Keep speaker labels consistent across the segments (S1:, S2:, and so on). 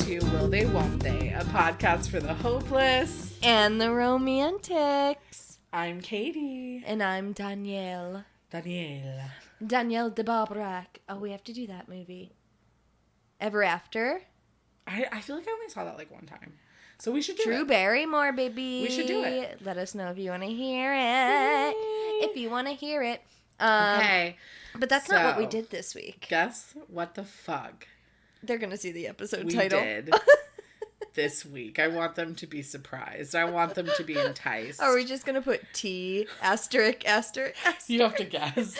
S1: to Will They, Won't They, a podcast for the hopeless
S2: and the romantics.
S1: I'm Katie.
S2: And I'm Danielle. Danielle de Barbrac. Oh, we have to do that movie. Ever After?
S1: I feel like I only saw that like one time. So we should do
S2: Drew
S1: it.
S2: Barrymore, baby.
S1: We should do it.
S2: Let us know if you want to hear it. If you want to hear it.
S1: Okay.
S2: But that's not what we did this week.
S1: Guess what the fuck?
S2: They're going to see the episode
S1: we
S2: title.
S1: Did this week. I want them to be surprised. I want them to be enticed.
S2: Are we just going to put T, asterisk, asterisk, asterisk?
S1: You have to guess.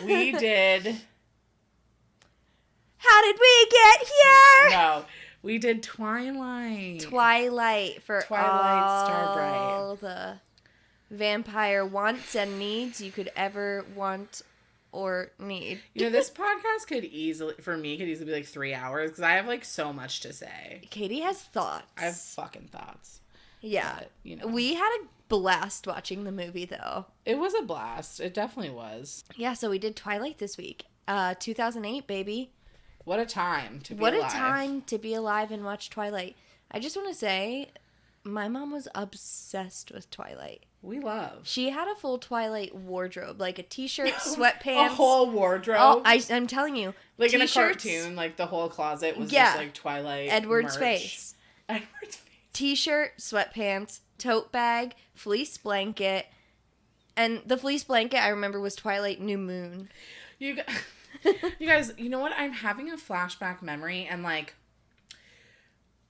S1: We did...
S2: How did we get here?
S1: No. We did Twilight.
S2: Twilight for
S1: Twilight
S2: all
S1: Starbright.
S2: the vampire wants and needs you could ever want or need.
S1: You know, this podcast could easily be like 3 hours because I have like so much to say.
S2: Katie has thoughts.
S1: I have fucking thoughts.
S2: Yeah.
S1: But, you know.
S2: We had a blast watching the movie though.
S1: It was a blast. It definitely was.
S2: Yeah, so we did Twilight this week. 2008, baby.
S1: What a time to be
S2: alive.
S1: alive.
S2: What a time to be alive and watch Twilight. I just want to say, my mom was obsessed with Twilight.
S1: We love.
S2: She had a full Twilight wardrobe, like a t-shirt, sweatpants.
S1: A whole wardrobe?
S2: Oh, I'm telling you.
S1: Like
S2: t-shirts,
S1: in a cartoon, like the whole closet was just like Twilight
S2: Edward's
S1: merch.
S2: face.
S1: Edward's face.
S2: T-shirt, sweatpants, tote bag, fleece blanket. And the fleece blanket, I remember, was Twilight New Moon.
S1: You guys, you know what? I'm having a flashback memory, and like,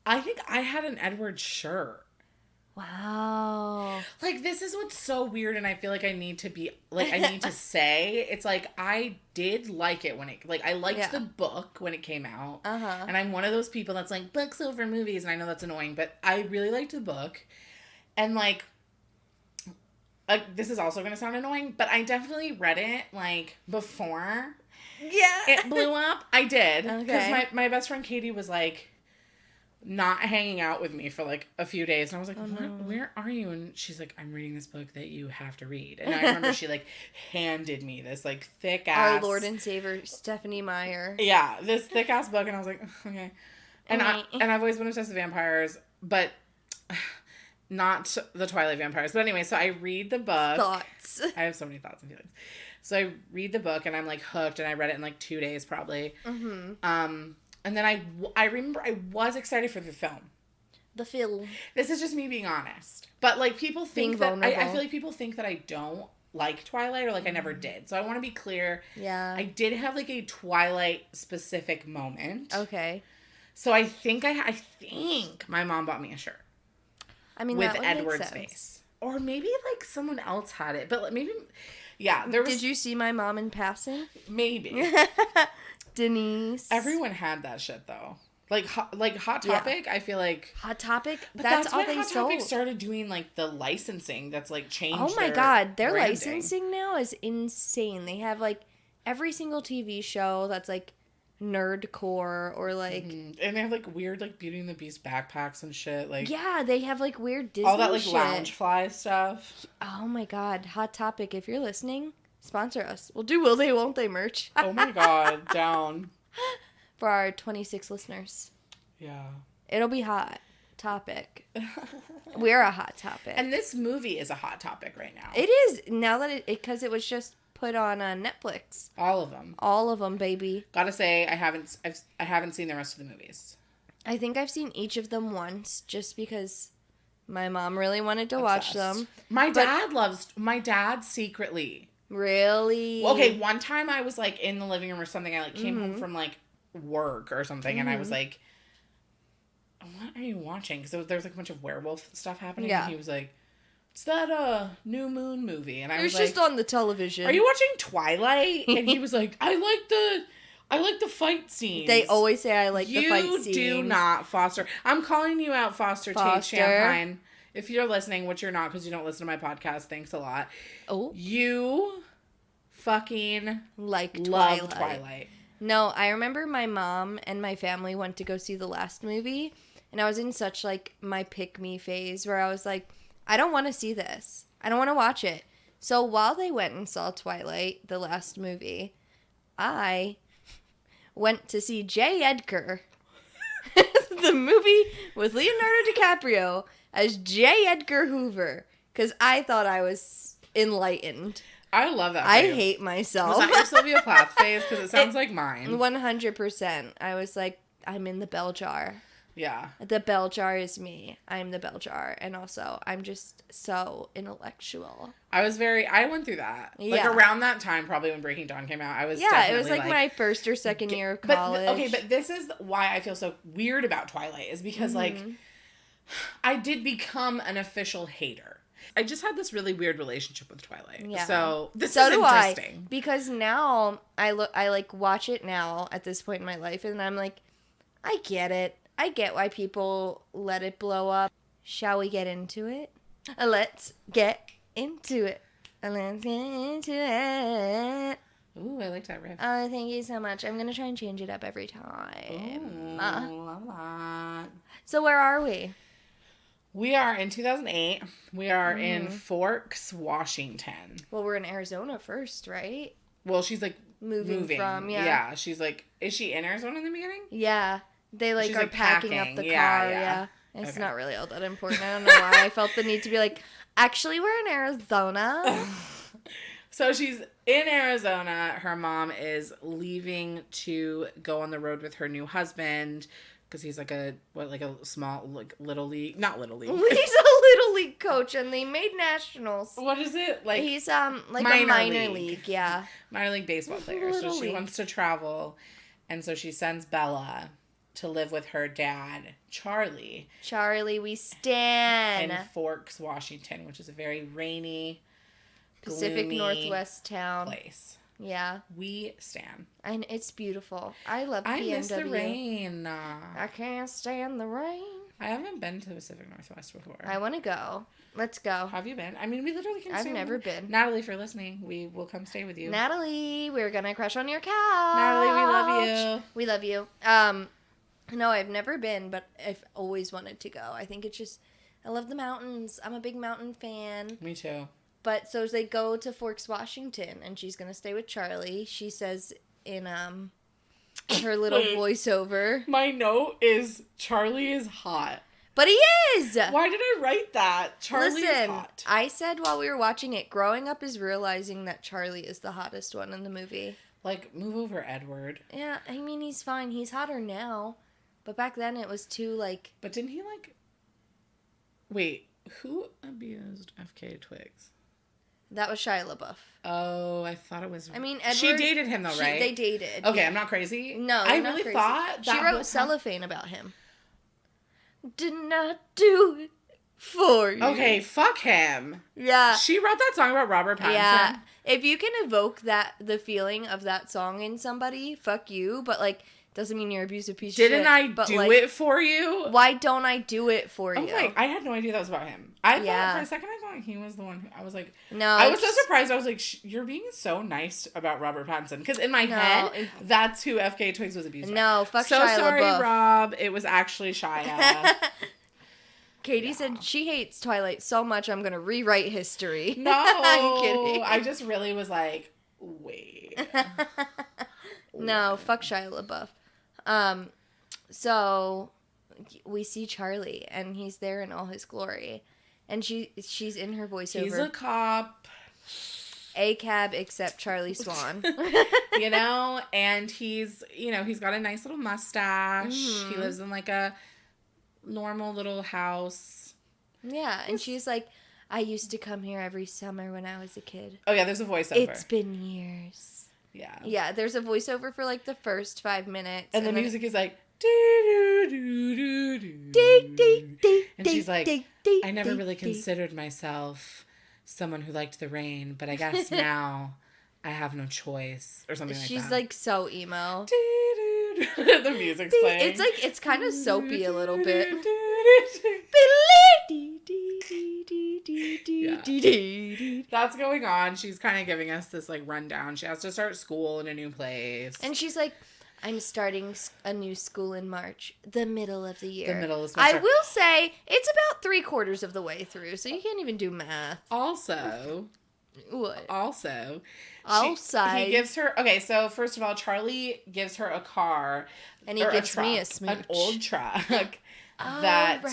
S1: I think I had an Edward shirt.
S2: Wow.
S1: Like, this is what's so weird, and I feel like I need to say, it's like, I did like it when I liked the book when it came out.
S2: Uh-huh.
S1: And I'm one of those people that's like, books over movies, and I know that's annoying, but I really liked the book. And like, this is also going to sound annoying, but I definitely read it, like, before it blew up. I did. Because my best friend Katie was like, not hanging out with me for like a few days, and I was like, where are you? And she's like, I'm reading this book that you have to read. And I remember she like handed me this like thick ass,
S2: our Lord and Savior Stephanie Meyer,
S1: this thick ass book, and I was like, okay. And I've always been obsessed with vampires, but not the Twilight vampires. But anyway, so I read the book.
S2: Thoughts.
S1: I have so many thoughts and feelings. So I read the book, and I'm like hooked, and I read it in like 2 days probably. Mm-hmm. And then I remember I was excited for the film.
S2: The film.
S1: This is just me being honest. But, like, people think that... I feel like people think that I don't like Twilight or, like, I never did. So I want to be clear.
S2: Yeah.
S1: I did have, like, a Twilight-specific moment.
S2: Okay.
S1: So I think my mom bought me a shirt.
S2: I mean,
S1: with
S2: that would
S1: Edward's
S2: make sense.
S1: face. Or maybe, like, someone else had it. But maybe... Yeah, there was...
S2: Did you see my mom in passing?
S1: Maybe.
S2: Denise.
S1: Everyone had that shit, though. Like Hot Topic, yeah. I feel like...
S2: Hot Topic?
S1: But
S2: that's all
S1: when
S2: they
S1: Hot
S2: sold.
S1: Topic started doing, like, the licensing that's, like, changed
S2: Oh, my God. Their
S1: branding.
S2: licensing now is insane. They have, like, every single TV show that's, like, nerdcore or, like...
S1: Mm-hmm. And they have, like, weird, like, Beauty and the Beast backpacks and shit. Like...
S2: Yeah, they have, like, weird Disney
S1: all that, like,
S2: shit.
S1: Loungefly stuff.
S2: Oh, my God. Hot Topic. If you're listening, sponsor us. We'll do Will They, Won't They merch.
S1: Oh, my God. Down.
S2: For our 26 listeners.
S1: Yeah.
S2: It'll be Hot Topic. We're a Hot Topic.
S1: And this movie is a Hot Topic right now.
S2: It is. Now that because it was just put on Netflix.
S1: All of them.
S2: All of them, baby.
S1: Gotta say, I haven't seen the rest of the movies.
S2: I think I've seen each of them once just because my mom really wanted to
S1: Obsessed.
S2: watch them.
S1: My dad secretly.
S2: Really?
S1: Okay, one time I was, like, in the living room or something. I, like, came home from, like, work or something, and I was like, what are you watching? Because there was like a bunch of werewolf stuff happening, and he was like, it's that New Moon movie, and I was like,
S2: just on the television.
S1: Are you watching Twilight? And he was like, I like the fight scenes.
S2: They always say I like the fight scenes.
S1: You do not, Foster. I'm calling you out, Foster Tate Champagne. If you're listening, which you're not because you don't listen to my podcast, thanks a lot.
S2: Oh.
S1: You fucking
S2: love
S1: Twilight.
S2: No, I remember my mom and my family went to go see the last movie, and I was in such, like, my pick-me phase where I was like, I don't want to see this. I don't want to watch it. So while they went and saw Twilight, the last movie, I went to see J. Edgar the movie with Leonardo DiCaprio as J. Edgar Hoover. Because I thought I was enlightened.
S1: I love that.
S2: I hate myself.
S1: Was that your Sylvia Plath phase? Because it sounds like mine.
S2: 100%. I was like, I'm in the bell jar.
S1: Yeah.
S2: The bell jar is me. I'm the bell jar. And also, I'm just so intellectual.
S1: I went through that.
S2: Yeah.
S1: Like, around that time, probably when Breaking Dawn came out, I was
S2: it was like my first or second year of college.
S1: But this is why I feel so weird about Twilight, is because, like, I did become an official hater. I just had this really weird relationship with Twilight. Yeah. So this is interesting.
S2: Because now I like watch it now at this point in my life, and I'm like, I get it. I get why people let it blow up. Shall we get into it? Let's get into it. Let's get into it.
S1: Ooh, I like that riff.
S2: Oh, thank you so much. I'm going to try and change it up every time.
S1: Ooh, love that.
S2: So where are we?
S1: We are in 2008. We are in Forks, Washington.
S2: Well, we're in Arizona first, right?
S1: Well, she's like moving
S2: from, yeah.
S1: Yeah, she's like, is she in Arizona in the beginning?
S2: Yeah. They like
S1: she's
S2: are
S1: like
S2: packing up the car. Yeah. It's
S1: okay.
S2: Not really all that important. I don't know why I felt the need to be like, actually, we're in Arizona.
S1: So she's in Arizona. Her mom is leaving to go on the road with her new husband because he's like a small, like, little league, not little league.
S2: He's a little league coach, and they made nationals.
S1: What is it? Like,
S2: he's like a minor league, yeah.
S1: Minor league baseball player. So she wants to travel, and so she sends Bella to live with her dad, Charlie.
S2: Charlie, we stan.
S1: In Forks, Washington, which is a very rainy,
S2: Pacific
S1: gloomy
S2: Northwest town.
S1: Place.
S2: Yeah.
S1: We stan.
S2: And it's beautiful. I love PNW.
S1: I miss the rain.
S2: I can't stand the rain.
S1: I haven't been to the Pacific Northwest before.
S2: I want to go. Let's go.
S1: Have you been? I mean, we literally can stay.
S2: I've never been.
S1: Natalie, if you're listening, we will come stay with you.
S2: Natalie, we're going to crash on your couch.
S1: Natalie, we love you.
S2: We love you. No, I've never been, but I've always wanted to go. I think it's just, I love the mountains. I'm a big mountain fan.
S1: Me too.
S2: But so they go to Forks, Washington, and she's going to stay with Charlie. She says in her little voiceover.
S1: My note is, Charlie is hot.
S2: But he is!
S1: Why did I write that? Charlie is hot.
S2: I said while we were watching it, growing up is realizing that Charlie is the hottest one in the movie.
S1: Like, move over, Edward.
S2: Yeah, I mean, he's fine. He's hotter now. But back then it was too, like...
S1: But didn't he, like... Wait, who abused FK Twigs?
S2: That was Shia LaBeouf.
S1: Oh, I thought it was...
S2: I mean, Edward...
S1: She dated him, though, right?
S2: They dated.
S1: Okay,
S2: yeah.
S1: I'm not crazy?
S2: No,
S1: I
S2: not
S1: really
S2: crazy.
S1: thought that...
S2: She wrote Cellophane about him. Did not do it for you.
S1: Okay, fuck him.
S2: Yeah.
S1: She wrote that song about Robert Pattinson.
S2: Yeah. If you can evoke the feeling of that song in somebody, fuck you. But, like... Doesn't mean you're an abusive piece of shit.
S1: Didn't I do it for you?
S2: Why don't I do it for you?
S1: Oh my, I had no idea that was about him. I thought for a second I thought he was the one I was like,
S2: no.
S1: I was so surprised. I was like, you're being so nice about Robert Pattinson. Because in my head, that's who FK Twigs was abused by.
S2: No, fuck
S1: so
S2: Shia
S1: sorry,
S2: LaBeouf.
S1: Rob. It was actually Shia.
S2: Katie said she hates Twilight so much I'm going to rewrite history.
S1: No.
S2: I'm kidding.
S1: I just really was like, wait.
S2: No, fuck Shia LaBeouf. So we see Charlie, and he's there in all his glory, and she's in her voiceover.
S1: He's a cop.
S2: A cab except Charlie Swan.
S1: And he's got a nice little mustache. Mm-hmm. He lives in like a normal little house.
S2: Yeah, and she's like, I used to come here every summer when I was a kid.
S1: Oh yeah, there's a voiceover.
S2: It's been years.
S1: Yeah.
S2: Yeah, there's a voiceover for like the first 5 minutes.
S1: And the music is like... And she's like, I never really considered myself someone who liked the rain, but I guess now I have no choice. Or something like that.
S2: She's like so emo.
S1: The music's playing.
S2: It's like, it's kind of soapy a little bit.
S1: Yeah. That's going on. She's kind of giving us this like rundown. She has to start school in a new place.
S2: And she's like, I'm starting a new school in March, the middle of the year.
S1: The middle of the semester.
S2: I will say, it's about 3/4 of the way through, so you can't even do math.
S1: Also,
S2: What?
S1: Also,
S2: outside.
S1: He gives her. Okay, so first of all, Charlie gives her a car,
S2: and he gives me a smooch,
S1: an old truck that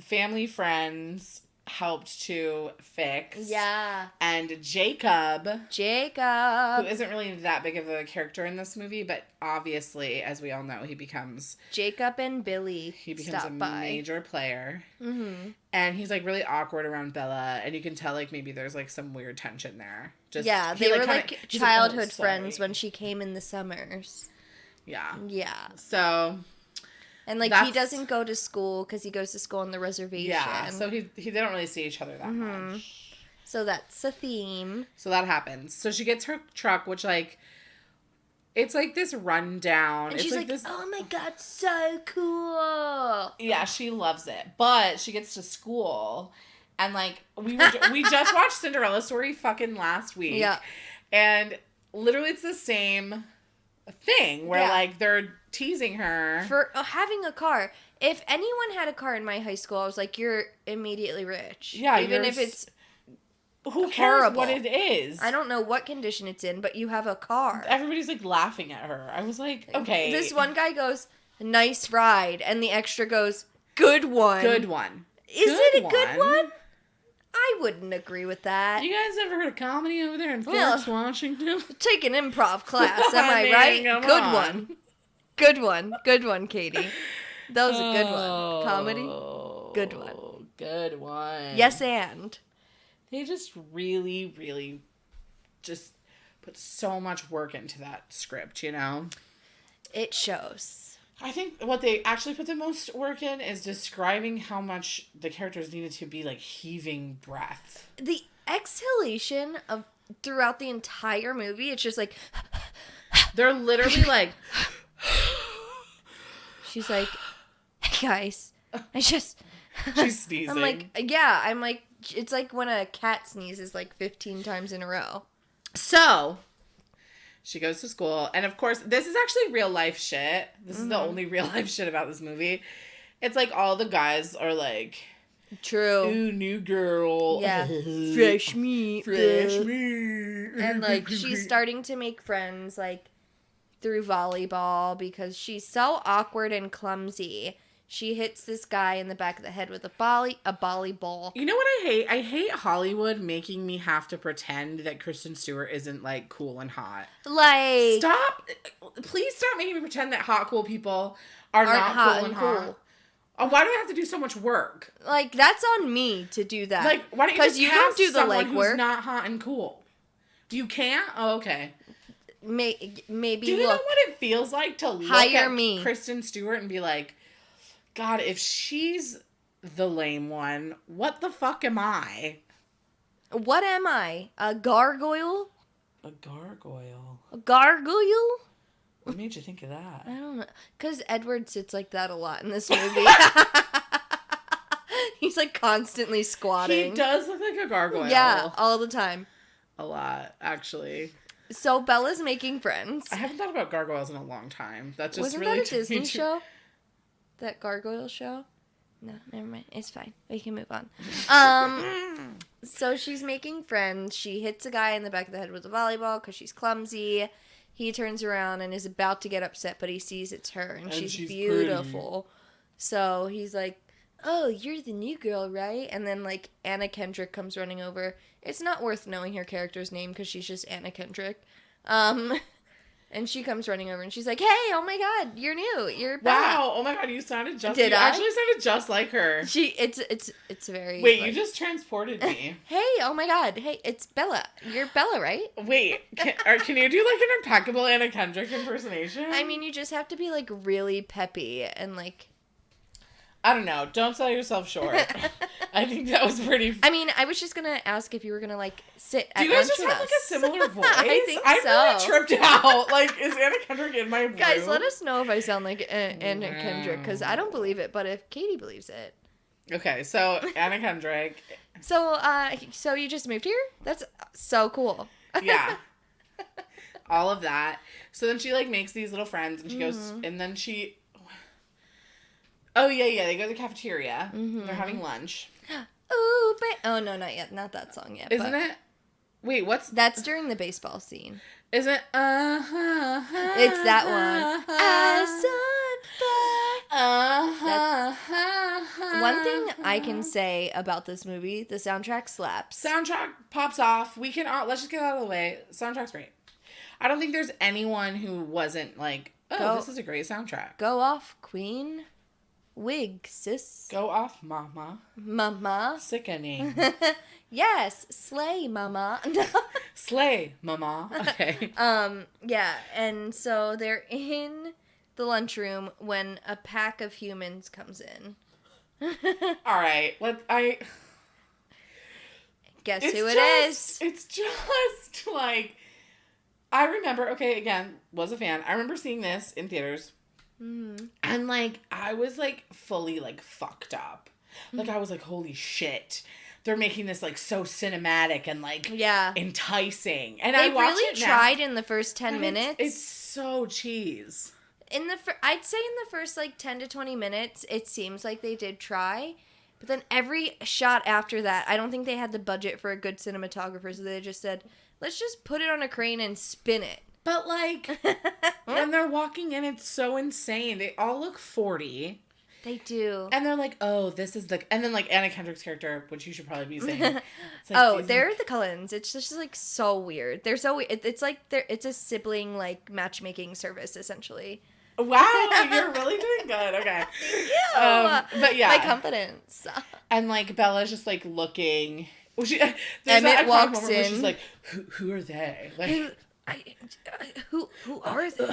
S1: family friends helped to fix.
S2: Yeah.
S1: And Jacob,
S2: who
S1: isn't really that big of a character in this movie, but obviously, as we all know, he becomes
S2: Jacob and Billy.
S1: He becomes major player.
S2: Mm-hmm.
S1: And he's like really awkward around Bella, and you can tell like maybe there's like some weird tension there.
S2: They were like childhood friends when she came in the summers.
S1: Yeah.
S2: Yeah.
S1: So.
S2: And like he doesn't go to school because he goes to school on the reservation.
S1: Yeah. So they don't really see each other that much.
S2: So that's a theme.
S1: So that happens. So she gets her truck, which like. It's like this rundown.
S2: And she's like, oh my God, so cool.
S1: Yeah, she loves it. But she gets to school and like we just watched Cinderella Story fucking last week.
S2: Yeah.
S1: And literally it's the same thing where like they're teasing her.
S2: For having a car. If anyone had a car in my high school, I was like, you're immediately rich.
S1: Yeah.
S2: Even if it's
S1: who cares what it is?
S2: I don't know what condition it's in, but you have a car.
S1: Everybody's like laughing at her. I was like, okay.
S2: This one guy goes, nice ride. And the extra goes, good one.
S1: Good one.
S2: Is it a good one? I wouldn't agree with that.
S1: You guys ever heard of comedy over there in Florence, Washington?
S2: Take an improv class, am I right? Good one. Good one. Good one, Katie. That was a good one. Comedy? Good one.
S1: Good one.
S2: Yes, and.
S1: They just really, really just put so much work into that script, you know?
S2: It shows.
S1: I think what they actually put the most work in is describing how much the characters needed to be, like, heaving breath.
S2: The exhalation of throughout the entire movie, it's just like...
S1: They're literally like...
S2: She's like, hey, guys, I just...
S1: She's sneezing.
S2: I'm like, it's like when a cat sneezes like 15 times in a row.
S1: So... She goes to school, and of course, this is actually real life shit. This is the only real life shit about this movie. It's like all the guys are like,
S2: true.
S1: Ooh, new girl.
S2: Yeah. Fresh meat.
S1: Fresh meat.
S2: And like, she's starting to make friends, like, through volleyball because she's so awkward and clumsy. She hits this guy in the back of the head with a volleyball.
S1: You know what I hate? I hate Hollywood making me have to pretend that Kristen Stewart isn't, like, cool and hot.
S2: Like...
S1: Please stop making me pretend that hot, cool people are not cool and hot. Oh, why do I have to do so much work?
S2: Like, that's on me to do that.
S1: Like, why don't you just
S2: don't do the
S1: someone
S2: legwork?
S1: Who's not hot and cool? You can't? Oh, okay.
S2: Maybe,
S1: do you know what it feels like to look at Kristen Stewart and be like... God, if she's the lame one, what the fuck am I?
S2: What am I? A gargoyle?
S1: A gargoyle?
S2: A gargoyle?
S1: What made you think of that?
S2: I don't know. Because Edward sits like that a lot in this movie. He's like constantly squatting.
S1: He does look like a gargoyle.
S2: Yeah, all the time.
S1: A lot, actually.
S2: So Bella's making friends.
S1: I haven't thought about gargoyles in a long time. That just
S2: Wasn't
S1: really
S2: that a Disney show? That gargoyle show? No, never mind. It's fine. We can move on. So she's making friends. She hits a guy in the back of the head with a volleyball because she's clumsy. He turns around and is about to get upset, but he sees it's her, and she's beautiful. Pretty. So he's like, oh, you're the new girl, right? And then, like, Anna Kendrick comes running over. It's not worth knowing her character's name because she's just Anna Kendrick. And she comes running over and she's like, hey, oh my God, you're new. You're back.
S1: Wow. Oh my God, you sounded just...
S2: Did
S1: you
S2: I?
S1: actually sounded just like her.
S2: It's very...
S1: Wait, like... you just transported me.
S2: Hey, oh my God. Hey, it's Bella. You're Bella, right?
S1: Wait, can you do like an impeccable Anna Kendrick impersonation?
S2: I mean, you just have to be like really peppy and like...
S1: I don't know. Don't sell yourself short. I think that was pretty...
S2: I mean, I was just going to ask if you were going to, like, sit at lunch with us.
S1: Do you guys just have, like, a similar voice?
S2: I think
S1: I'm
S2: so.
S1: really tripped out. Like, is Anna Kendrick in my room?
S2: Guys, let us know if I sound like Anna Kendrick, because I don't believe it, but if Katie believes it.
S1: Okay, so Anna Kendrick.
S2: So you just moved here? That's so cool.
S1: Yeah. All of that. So then she, like, makes these little friends, and she goes, and then she... Oh, yeah, they go to the cafeteria. They're having lunch.
S2: Ooh, oh, no, not yet. Not that song yet.
S1: Isn't it? Wait, what's...
S2: That's during the baseball scene.
S1: Is it?
S2: It's that one. One thing I can say about this movie, the soundtrack slaps.
S1: Soundtrack pops off. We can... let's just get out of the way. Soundtrack's great. I don't think there's anyone who wasn't like, this is a great soundtrack.
S2: Go off, Queen. Wig, sis.
S1: Go off, mama.
S2: Mama.
S1: Sickening.
S2: Yes, slay, mama.
S1: Slay, mama. Okay.
S2: Yeah, and so they're in the lunchroom when a pack of humans comes in.
S1: All right,
S2: Guess who it is?
S1: It's just like... I remember, okay, again, was a fan. I remember seeing this in theaters. Mm. And, like, I was, like, fully, like, fucked up. Like, I was like, holy shit. They're making this, like, so cinematic and, like, enticing. And I watched
S2: really
S1: it now,
S2: tried in the first 10 minutes.
S1: It's so cheese.
S2: I'd say in the first, like, 10 to 20 minutes, it seems like they did try. But then every shot after that, I don't think they had the budget for a good cinematographer, so they just said... Let's just put it on a crane and spin it.
S1: But, like, when they're walking in, it's so insane. They all look 40.
S2: They do.
S1: And they're like, oh, this is the... And then, like, Anna Kendrick's character, which you should probably be saying. It's
S2: like, they're the Cullens. It's just, like, so weird. They're so... It's like... It's a sibling, like, matchmaking service, essentially.
S1: Wow, you're really doing good. Okay.
S2: Yeah.
S1: But, yeah.
S2: My confidence.
S1: And, like, Bella's just, like, looking... Well,
S2: Emmett walks in.
S1: She's like, who are they? Like,
S2: who are they?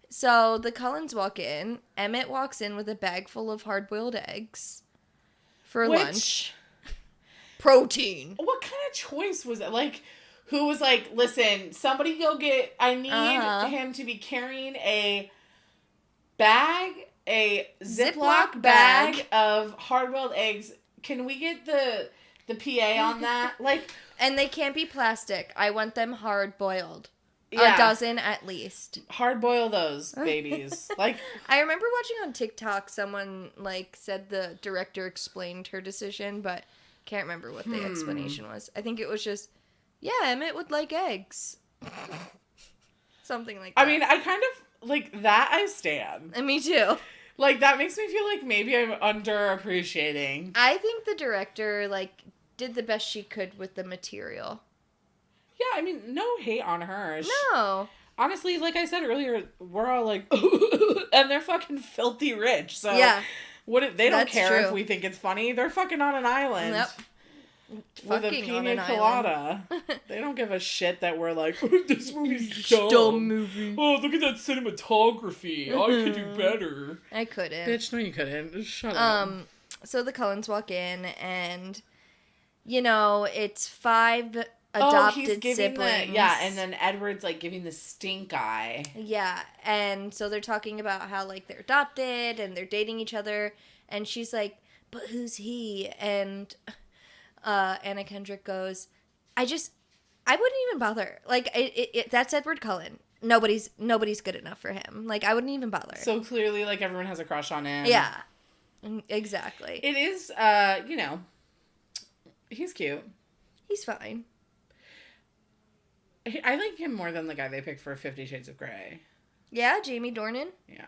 S2: So the Cullens walk in. Emmett walks in with a bag full of hard-boiled eggs for lunch. Protein.
S1: What kind of choice was it? Like, who was like, listen, somebody go get... I need him to be carrying a bag... A Ziploc bag of hard-boiled eggs. Can we get the PA on that? Like,
S2: and they can't be plastic. I want them hard-boiled. Yeah. A dozen at least.
S1: Hard-boil those babies. Like,
S2: I remember watching on TikTok someone like said the director explained her decision, but can't remember what the explanation was. I think it was just, Emmett would like eggs. Something like that.
S1: I mean, I kind of like that. I stand.
S2: And me too.
S1: Like, that makes me feel like maybe I'm underappreciating.
S2: I think the director, like, did the best she could with the material.
S1: Yeah, I mean, no hate on her.
S2: No.
S1: Honestly, like I said earlier, we're all like, and they're fucking filthy rich. So, they don't care if we think it's funny. They're fucking on an island. Yep. With a pina colada. They don't give a shit that we're like, this movie's dumb.
S2: Dumb movie.
S1: Oh, look at that cinematography. I could do better.
S2: I couldn't.
S1: Bitch, no you couldn't. Shut up.
S2: So the Cullens walk in and, it's 5 adopted siblings.
S1: And then Edward's like giving the stink eye.
S2: Yeah, and so they're talking about how like they're adopted and they're dating each other. And she's like, but who's he? And... Anna Kendrick goes, I wouldn't even bother. Like, that's Edward Cullen. Nobody's good enough for him. Like, I wouldn't even bother.
S1: So clearly, like, everyone has a crush on him.
S2: Yeah. Exactly.
S1: It is, he's cute.
S2: He's fine.
S1: I like him more than the guy they picked for 50 Shades of Grey.
S2: Yeah, Jamie Dornan?
S1: Yeah.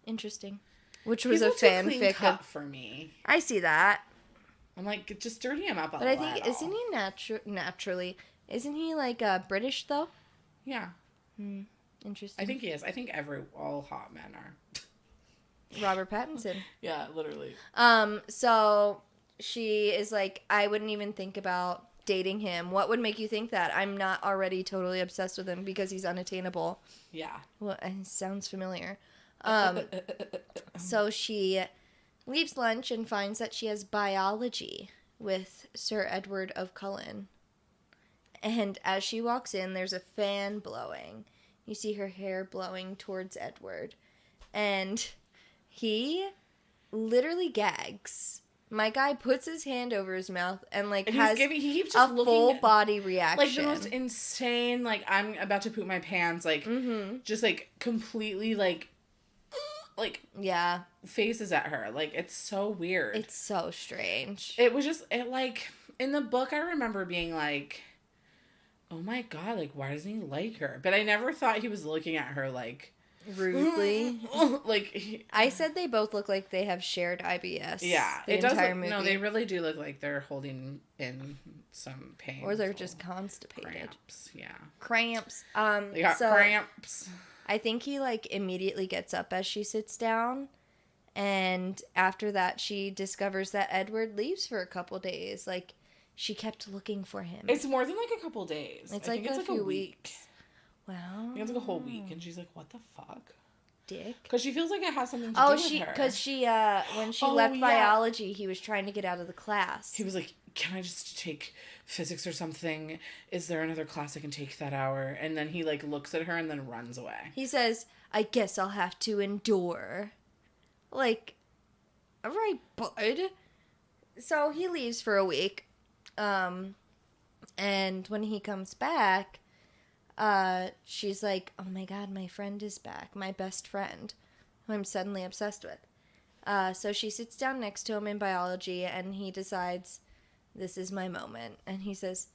S2: Interesting. Which was a fanfic
S1: for me.
S2: I see that.
S1: I'm like, just dirty him up a
S2: little. But I think, isn't he naturally, isn't he like British though?
S1: Yeah.
S2: Interesting.
S1: I think he is. I think all hot men are.
S2: Robert Pattinson.
S1: Yeah, literally.
S2: So she is like, I wouldn't even think about dating him. What would make you think that? I'm not already totally obsessed with him because he's unattainable.
S1: Yeah.
S2: Well, it sounds familiar. So she leaves lunch and finds that she has biology with Sir Edward of Cullen. And as she walks in, there's a fan blowing. You see her hair blowing towards Edward. And he literally gags. My guy puts his hand over his mouth and he keeps just a full body reaction.
S1: Like the most insane, I'm about to poop my pants, just completely like,
S2: yeah,
S1: faces at her. Like, it's so weird.
S2: It's so strange.
S1: It was just, like, in the book, I remember being like, oh my God, like, why doesn't he like her? But I never thought he was looking at her, like,
S2: rudely.
S1: Like,
S2: I said they both look like they have shared IBS.
S1: Yeah,
S2: the
S1: it does.
S2: movie.
S1: No, they really do look like they're holding in some pain,
S2: or they're just constipated.
S1: Cramps, yeah.
S2: Cramps.
S1: They got cramps.
S2: I think he like immediately gets up as she sits down, and after that, she discovers that Edward leaves for a couple days. Like, she kept looking for him.
S1: It's more than like a couple days.
S2: It's like a few weeks. Wow.
S1: I think it's like a whole week, and she's like, "What the fuck?"
S2: Dick.
S1: Because she feels like it has something to do with her.
S2: Because when she left biology, he was trying to get out of the class.
S1: He was like, "Can I just take physics or something? Is there another class I can take that hour?" And then he like looks at her and then runs away.
S2: He says, "I guess I'll have to endure." Like, all right, bud. So he leaves for a week. And when he comes back, she's like, oh my God, my friend is back. My best friend, who I'm suddenly obsessed with. So she sits down next to him in biology, and he decides, this is my moment. And he says,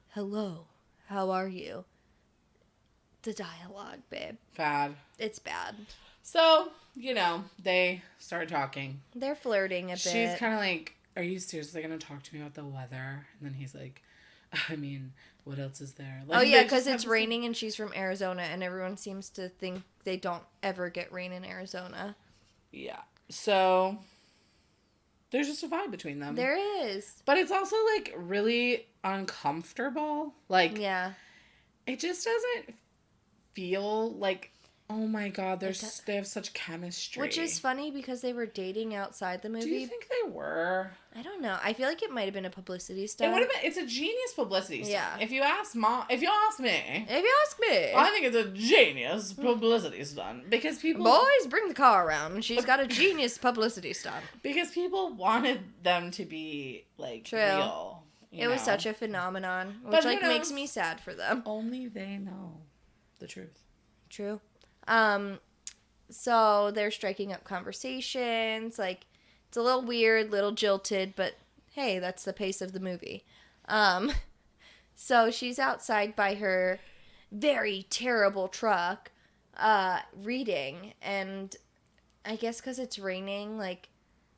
S2: hello, how are you? The dialogue, babe.
S1: Bad.
S2: It's bad.
S1: So, they start talking.
S2: They're flirting a bit.
S1: She's kind of like, are you seriously going to talk to me about the weather? And then he's like, I mean, what else is there? Like,
S2: oh, yeah, because it's raining and she's from Arizona, and everyone seems to think they don't ever get rain in Arizona.
S1: Yeah. So, there's just a vibe between them.
S2: There is.
S1: But it's also, like, really uncomfortable. Like,
S2: yeah.
S1: It just doesn't feel like, oh my God, they have such chemistry.
S2: Which is funny because they were dating outside the movie.
S1: Do you think they were?
S2: I don't know. I feel like it might have been a publicity stunt.
S1: It would have been. It's a genius publicity stunt.
S2: Yeah.
S1: If you ask me,
S2: I
S1: think it's a genius publicity stunt because people.
S2: Boys, bring the car around. She's got a genius publicity stunt.
S1: Because people wanted them to be like real.
S2: It was such a phenomenon, which like makes me sad for them.
S1: Only they know the truth.
S2: True. So they're striking up conversations. Like, it's a little weird, little jilted, but hey, that's the pace of the movie. So she's outside by her very terrible truck, reading, and I guess because it's raining, like,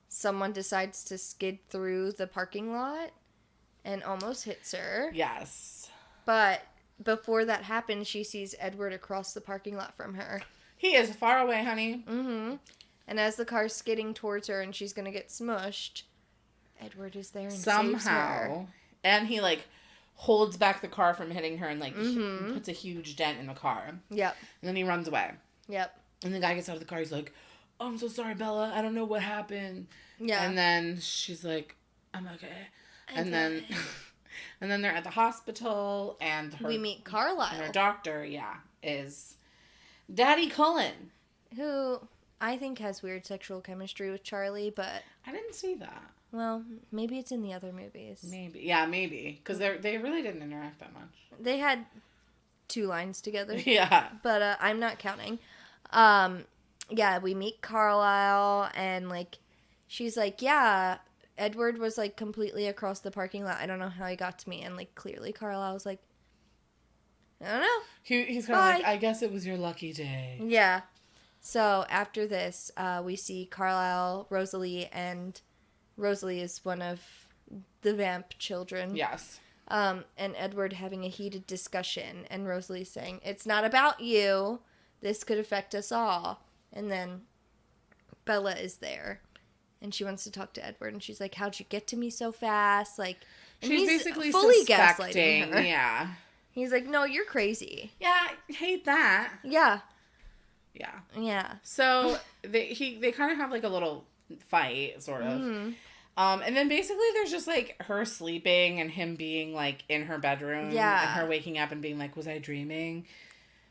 S2: someone decides to skid through the parking lot and almost hits her.
S1: Yes.
S2: But before that happens, she sees Edward across the parking lot from her.
S1: He is far away, honey.
S2: Mm-hmm. And as the car's skidding towards her and she's going to get smushed, Edward is there and saves her.
S1: And he, like, holds back the car from hitting her and, like, puts a huge dent in the car.
S2: Yep.
S1: And then he runs away.
S2: Yep.
S1: And the guy gets out of the car. He's like, oh, I'm so sorry, Bella. I don't know what happened.
S2: Yeah.
S1: And then she's like, I'm okay. And then they're at the hospital, and
S2: we meet Carlisle.
S1: Her doctor, is Daddy Cullen,
S2: who I think has weird sexual chemistry with Charlie, but
S1: I didn't see that.
S2: Well, maybe it's in the other movies.
S1: Maybe, because they really didn't interact that much.
S2: They had 2 lines together.
S1: Yeah,
S2: but I'm not counting. We meet Carlisle, and like, she's like, yeah. Edward was, like, completely across the parking lot. I don't know how he got to me. And, like, clearly Carlisle was like, I don't know.
S1: He's kind of like, I guess it was your lucky day.
S2: Yeah. So, after this, we see Carlisle, Rosalie, and Rosalie is one of the vamp children.
S1: Yes.
S2: And Edward having a heated discussion. And Rosalie saying, it's not about you. This could affect us all. And then Bella is there. And she wants to talk to Edward, and she's like, how'd you get to me so fast? Like, and
S1: she's
S2: he's
S1: basically
S2: fully
S1: suspecting
S2: gaslighting her.
S1: Yeah.
S2: He's like, no, you're crazy.
S1: Yeah, I hate that.
S2: Yeah.
S1: Yeah.
S2: Yeah.
S1: So they kind of have like a little fight, sort of. Mm-hmm. And then basically there's just like her sleeping and him being like in her bedroom.
S2: Yeah.
S1: And her waking up and being like, was I dreaming?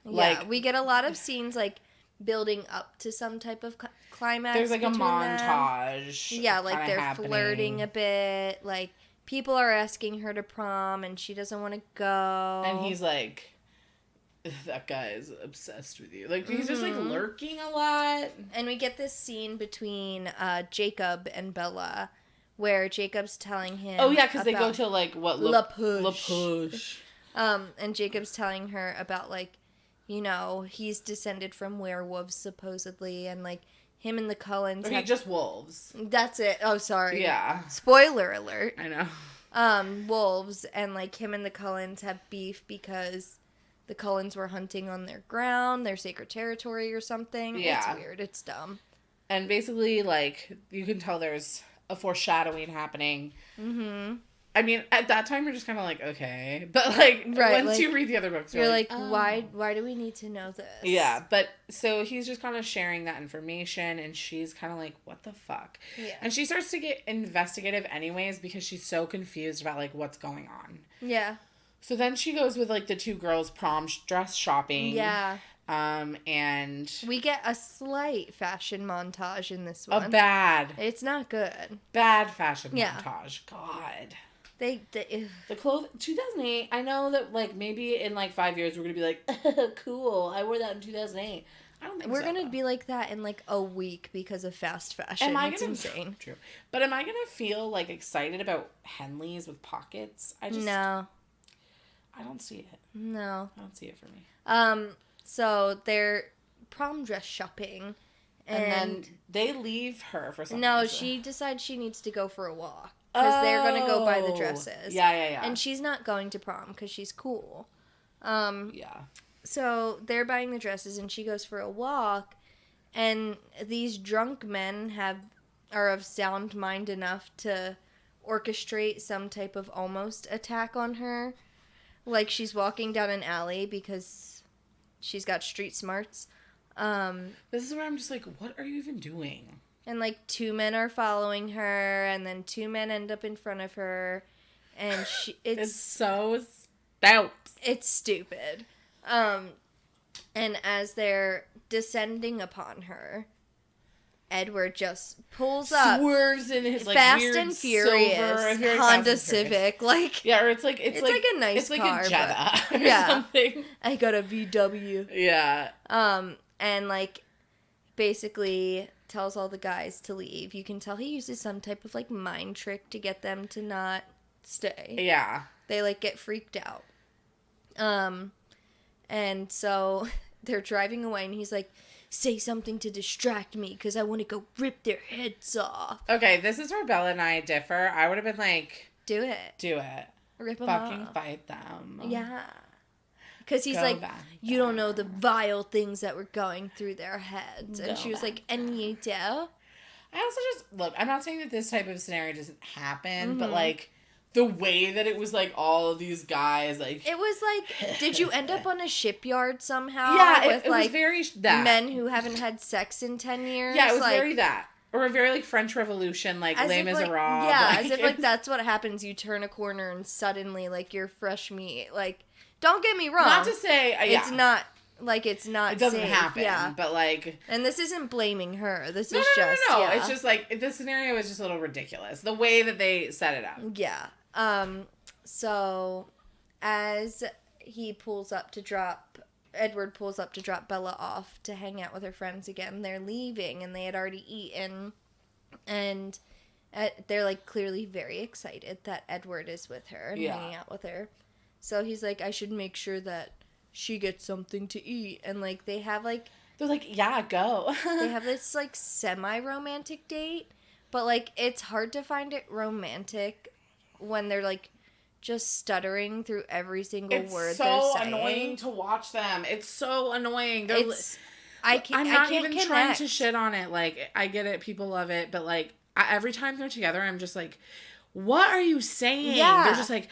S2: Yeah.
S1: Like,
S2: we get a lot of scenes like building up to some type of climax.
S1: There's like a montage.
S2: Them. Yeah, like they're
S1: happening.
S2: Flirting a bit. Like, people are asking her to prom and she doesn't want to go.
S1: And he's like, that guy is obsessed with you. Like, he's just, like, lurking a lot.
S2: And we get this scene between Jacob and Bella where Jacob's telling him...
S1: Oh, yeah, because they go to, like, what?
S2: La Push.
S1: La Push.
S2: And Jacob's telling her about, like, you know, he's descended from werewolves, supposedly, and, like, him and the Cullens...
S1: Okay, just wolves.
S2: That's it. Oh, sorry.
S1: Yeah.
S2: Spoiler alert.
S1: I know.
S2: Wolves, and, like, him and the Cullens have beef because the Cullens were hunting on their ground, their sacred territory or something. Yeah. It's weird. It's dumb.
S1: And basically, like, you can tell there's a foreshadowing happening. Mm-hmm. I mean, at that time, you're just kind of like, okay. But, like, once you read the other books,
S2: you're like, oh. Why do we need to know this?
S1: Yeah, but, so he's just kind of sharing that information, and she's kind of like, what the fuck? Yeah. And she starts to get investigative anyways, because she's so confused about, like, what's going on. Yeah. So then she goes with, like, the two girls prom dress shopping. Yeah. And... we get a slight fashion montage in this one. It's not good. Bad fashion montage. God.
S2: The
S1: clothes 2008. I know that, like, maybe in like 5 years we're gonna be like, cool, I wore that in 2008. I don't think
S2: we're gonna be like that in like a week because of fast fashion. It's insane.
S1: True, but am I gonna feel like excited about Henleys with pockets?
S2: No.
S1: I don't see it.
S2: No,
S1: I don't see it for me.
S2: So they're prom dress shopping,
S1: and then they leave her for something.
S2: No, she decides she needs to go for a walk. Because they're going to go buy the dresses.
S1: Yeah.
S2: And she's not going to prom because she's cool. Yeah. So they're buying the dresses and she goes for a walk. And these drunk men are of sound mind enough to orchestrate some type of almost attack on her. Like she's walking down an alley because she's got street smarts.
S1: This is where I'm just like, what are you even doing?
S2: And, like, 2 men are following her, and then 2 men end up in front of her, and it's
S1: so stout.
S2: It's stupid. And as they're descending upon her, Edward just pulls up,
S1: swerves in his, like,
S2: Fast
S1: weird
S2: and Furious
S1: Honda
S2: Civic, like,
S1: yeah, or it's like a nice car, a Jetta, or something.
S2: I got a VW.
S1: Yeah.
S2: And, like, basically tells all the guys to leave. You can tell he uses some type of, like, mind trick to get them to not stay.
S1: Yeah.
S2: They, like, get freaked out. And so they're driving away, and he's like, say something to distract me, because I want to go rip their heads off.
S1: Okay, this is where Bella and I differ. I would have been like...
S2: Do it. Rip them
S1: fucking
S2: off.
S1: Fight them.
S2: Yeah. Because he's like, you don't know the vile things that were going through their heads. And she was like, and you do? I
S1: also just, look, I'm not saying that this type of scenario doesn't happen, but, like, the way that it was, like, all of these guys, like...
S2: It was like, did you end up on a shipyard somehow?
S1: Yeah,
S2: with,
S1: it was very that.
S2: Men who haven't had sex in 10 years?
S1: Yeah, it was very that. Or a very, like, French Revolution, like, Les Miserables.
S2: Yeah,
S1: like,
S2: as if, like, that's what happens. You turn a corner and suddenly, like, you're fresh meat. Like... Don't get me wrong.
S1: Not to say...
S2: It's not... Like, it's not
S1: It doesn't
S2: safe.
S1: happen,
S2: yeah.
S1: but, like...
S2: And this isn't blaming her. This
S1: is
S2: just...
S1: No.
S2: Yeah.
S1: It's just, like, the scenario is just a little ridiculous. The way that they set it up.
S2: Yeah. So, as he pulls up to drop... Edward pulls up to drop Bella off to hang out with her friends again. They're leaving, and they had already eaten. And they're, like, clearly very excited that Edward is with her and hanging out with her. So he's like, I should make sure that she gets something to eat. And, like, they have, like...
S1: They're like, yeah, go.
S2: They have this, like, semi-romantic date. But, like, it's hard to find it romantic when they're, like, just stuttering through every single word they're saying.
S1: It's so annoying to watch them. It's so annoying.
S2: I'm not
S1: even trying to shit on it. Like, I get it. People love it. But, like, every time they're together, I'm just like... What are you saying?
S2: Yeah.
S1: They're just like,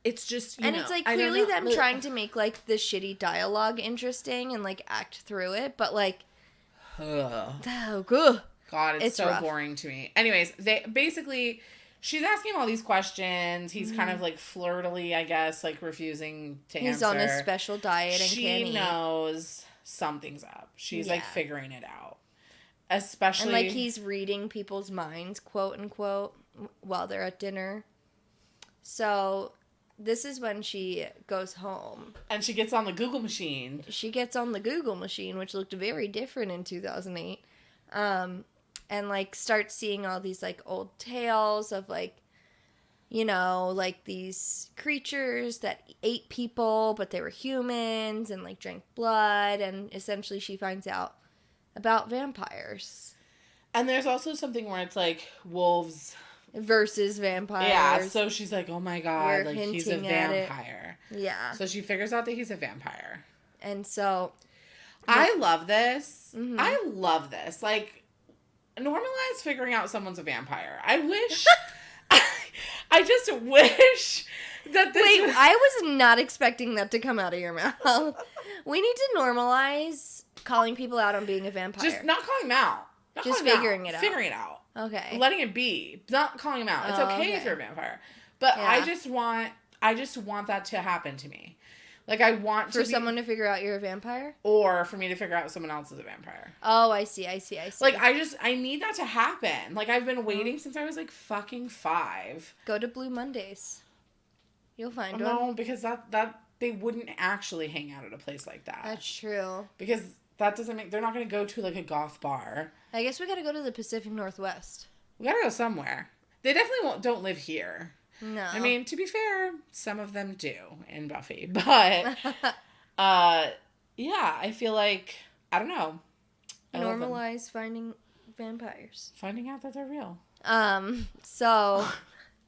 S1: it's just, you know.
S2: And it's like clearly them trying to make like the shitty dialogue interesting and like act through it, but like,
S1: God, it's so rough. Boring to me. Anyways, she's asking him all these questions. He's kind of like flirtily, I guess, like refusing to answer.
S2: He's on a special diet and can't eat.
S1: She knows something's up. She's like figuring it out. Especially...
S2: And like he's reading people's minds, quote unquote, while they're at dinner. So this is when she goes home.
S1: And she gets on the Google machine.
S2: She gets on the Google machine, which looked very different in 2008. And, like, starts seeing all these, like, old tales of, like, you know, like, these creatures that ate people, but they were humans, and, like, drank blood, and essentially she finds out about vampires.
S1: And there's also something where it's, like, wolves
S2: versus vampires.
S1: Yeah, so she's like, oh my god, like, he's a vampire.
S2: Yeah.
S1: So she figures out that he's a vampire.
S2: And so...
S1: I love this. Mm-hmm. I love this. Like, normalize figuring out someone's a vampire. I wish... I just wish that this...
S2: Wait, I was not expecting that to come out of your mouth. We need to normalize calling people out on being a vampire.
S1: Just not calling them out.
S2: Just figuring it out.
S1: Figuring it out.
S2: Okay.
S1: Letting it be. Not calling them out. It's okay if you're a vampire. But yeah. I just want that to happen to me. Like, I want
S2: for someone to figure out you're a vampire?
S1: Or for me to figure out someone else is a vampire.
S2: Oh, I see.
S1: Like, I need that to happen. Like, I've been waiting since I was, like, fucking 5.
S2: Go to Blue Mondays. You'll find one.
S1: No, because that they wouldn't actually hang out at a place like that.
S2: That's true.
S1: Because that doesn't make... They're not going to go to, like, a goth bar.
S2: I guess we gotta go to the Pacific Northwest.
S1: We gotta go somewhere. They definitely don't live here.
S2: No.
S1: I mean, to be fair, some of them do in Buffy. But, yeah, I feel like, I don't know.
S2: Normalize finding vampires.
S1: Finding out that they're real.
S2: So...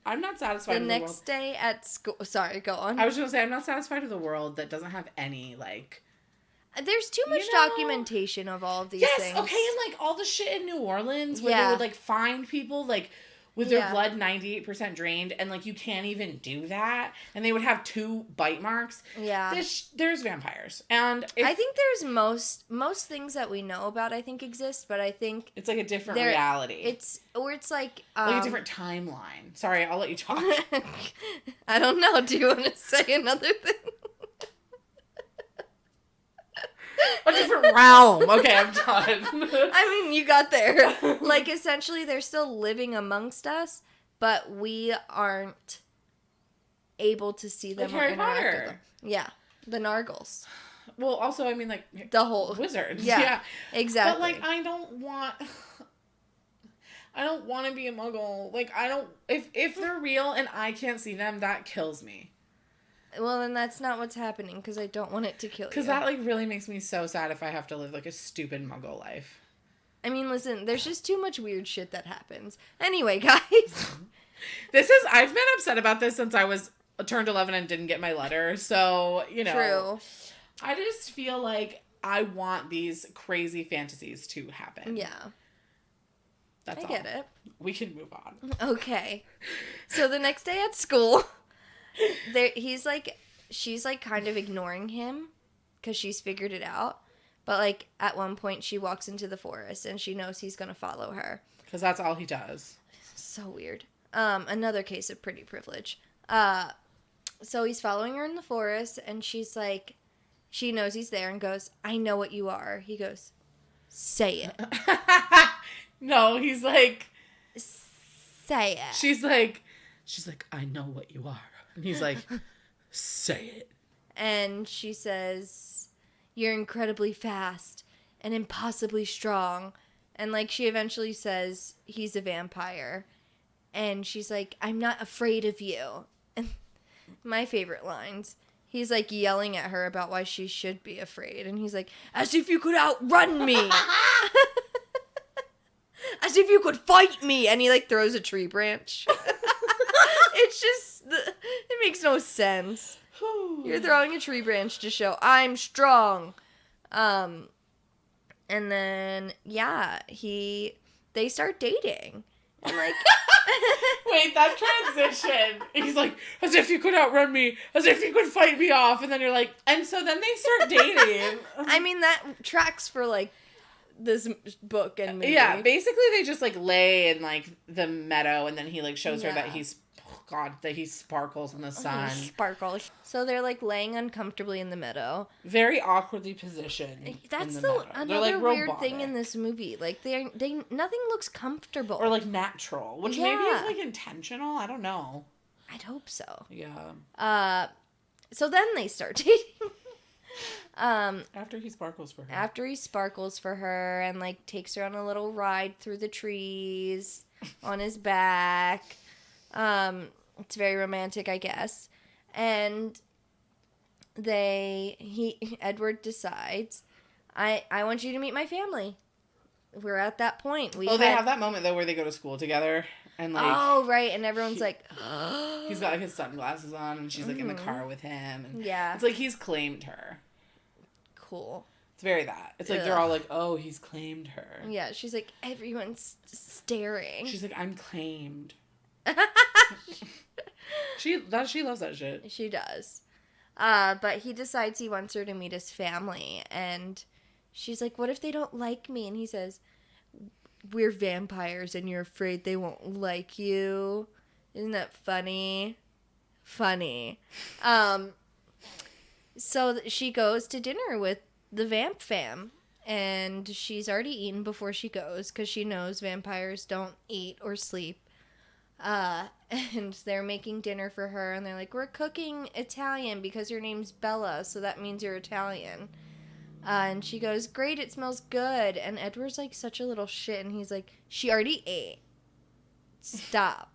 S1: I'm not satisfied with the world.
S2: The next day at school... Sorry, go on.
S1: I was going to say, I'm not satisfied with a world that doesn't have any, like...
S2: There's too much documentation of all of these things.
S1: Yes, okay, and, like, all the shit in New Orleans where they would, like, find people, like... with their blood 98% drained, and, like, you can't even do that. And they would have 2 bite marks.
S2: Yeah.
S1: There's vampires. And
S2: I think there's most things that we know about, I think, exist, but I think...
S1: It's, like, a different reality.
S2: It's like...
S1: like a different timeline. Sorry, I'll let you talk.
S2: I don't know. Do you want to say another thing?
S1: A different realm. Okay, I'm done.
S2: I mean, you got there. Like, essentially, they're still living amongst us, but we aren't able to see them
S1: like
S2: or
S1: Harry
S2: interact
S1: Potter.
S2: with them. Yeah, the Nargles.
S1: Well, also, I mean, like...
S2: the whole...
S1: wizards.
S2: Yeah, exactly.
S1: But, like, I don't want to be a muggle. Like, I don't... If they're real and I can't see them, that kills me.
S2: Well, then that's not what's happening, because I don't want it to kill you.
S1: Because that, like, really makes me so sad if I have to live, like, a stupid muggle life.
S2: I mean, listen, there's just too much weird shit that happens. Anyway, guys.
S1: I've been upset about this since I was turned 11 and didn't get my letter, so, you know.
S2: True.
S1: I just feel like I want these crazy fantasies to happen.
S2: Yeah.
S1: That's all.
S2: I get it.
S1: We can move on.
S2: Okay. So the next day at school... she's like kind of ignoring him because she's figured it out. But like at one point she walks into the forest and she knows he's going to follow her.
S1: Because that's all he does.
S2: So weird. Another case of pretty privilege. So he's following her in the forest and she's like, she knows he's there and goes, I know what you are. He goes, say it.
S1: No, he's like,
S2: say it.
S1: She's like, I know what you are. And he's like, say it.
S2: And she says, you're incredibly fast and impossibly strong. And, like, she eventually says he's a vampire. And she's like, I'm not afraid of you. And my favorite lines, he's, like, yelling at her about why she should be afraid. And he's like, as if you could outrun me. As if you could fight me. And he, like, throws a tree branch. It's just... it makes no sense. You're throwing a tree branch to show I'm strong. And then, yeah, they start dating. And like...
S1: Wait, that transition. He's like, as if you could outrun me, as if you could fight me off. And then you're like, and so then they start dating.
S2: I mean, that tracks for, like, this book and movie.
S1: Yeah, basically they just, like, lay in, like, the meadow, and then he, like, shows her that that he sparkles in the sun.
S2: Sparkles. So they're, like, laying uncomfortably in the meadow.
S1: Very awkwardly positioned.
S2: That's
S1: in the meadow.
S2: Another like, weird thing in this movie. Like, they nothing looks comfortable.
S1: Or, like, natural. Which maybe is, like, intentional. I don't know.
S2: I'd hope so.
S1: Yeah.
S2: So then they start dating.
S1: After he sparkles for her.
S2: After he sparkles for her and, like, takes her on a little ride through the trees on his back. It's very romantic, I guess. And Edward decides, I want you to meet my family. We're at that point.
S1: They have that moment, though, where they go to school together. And, like...
S2: Oh, right. And everyone's like...
S1: He's got, like, his sunglasses on, and she's, like, in the car with him. And
S2: yeah.
S1: It's like he's claimed her.
S2: Cool.
S1: It's very that. It's like they're all like, oh, he's claimed her.
S2: Yeah, she's like, everyone's staring.
S1: She's like, I'm claimed. She loves that shit.
S2: She does. But he decides he wants her to meet his family, and she's like, what if they don't like me? And he says, we're vampires and you're afraid they won't like you. Isn't that funny? Funny. So she goes to dinner with the vamp fam, and she's already eaten before she goes because she knows vampires don't eat or sleep. And they're making dinner for her, and they're like, we're cooking Italian because your name's Bella, so that means you're Italian. And she goes, great, it smells good. And Edward's like such a little shit, and he's like, she already ate. Stop.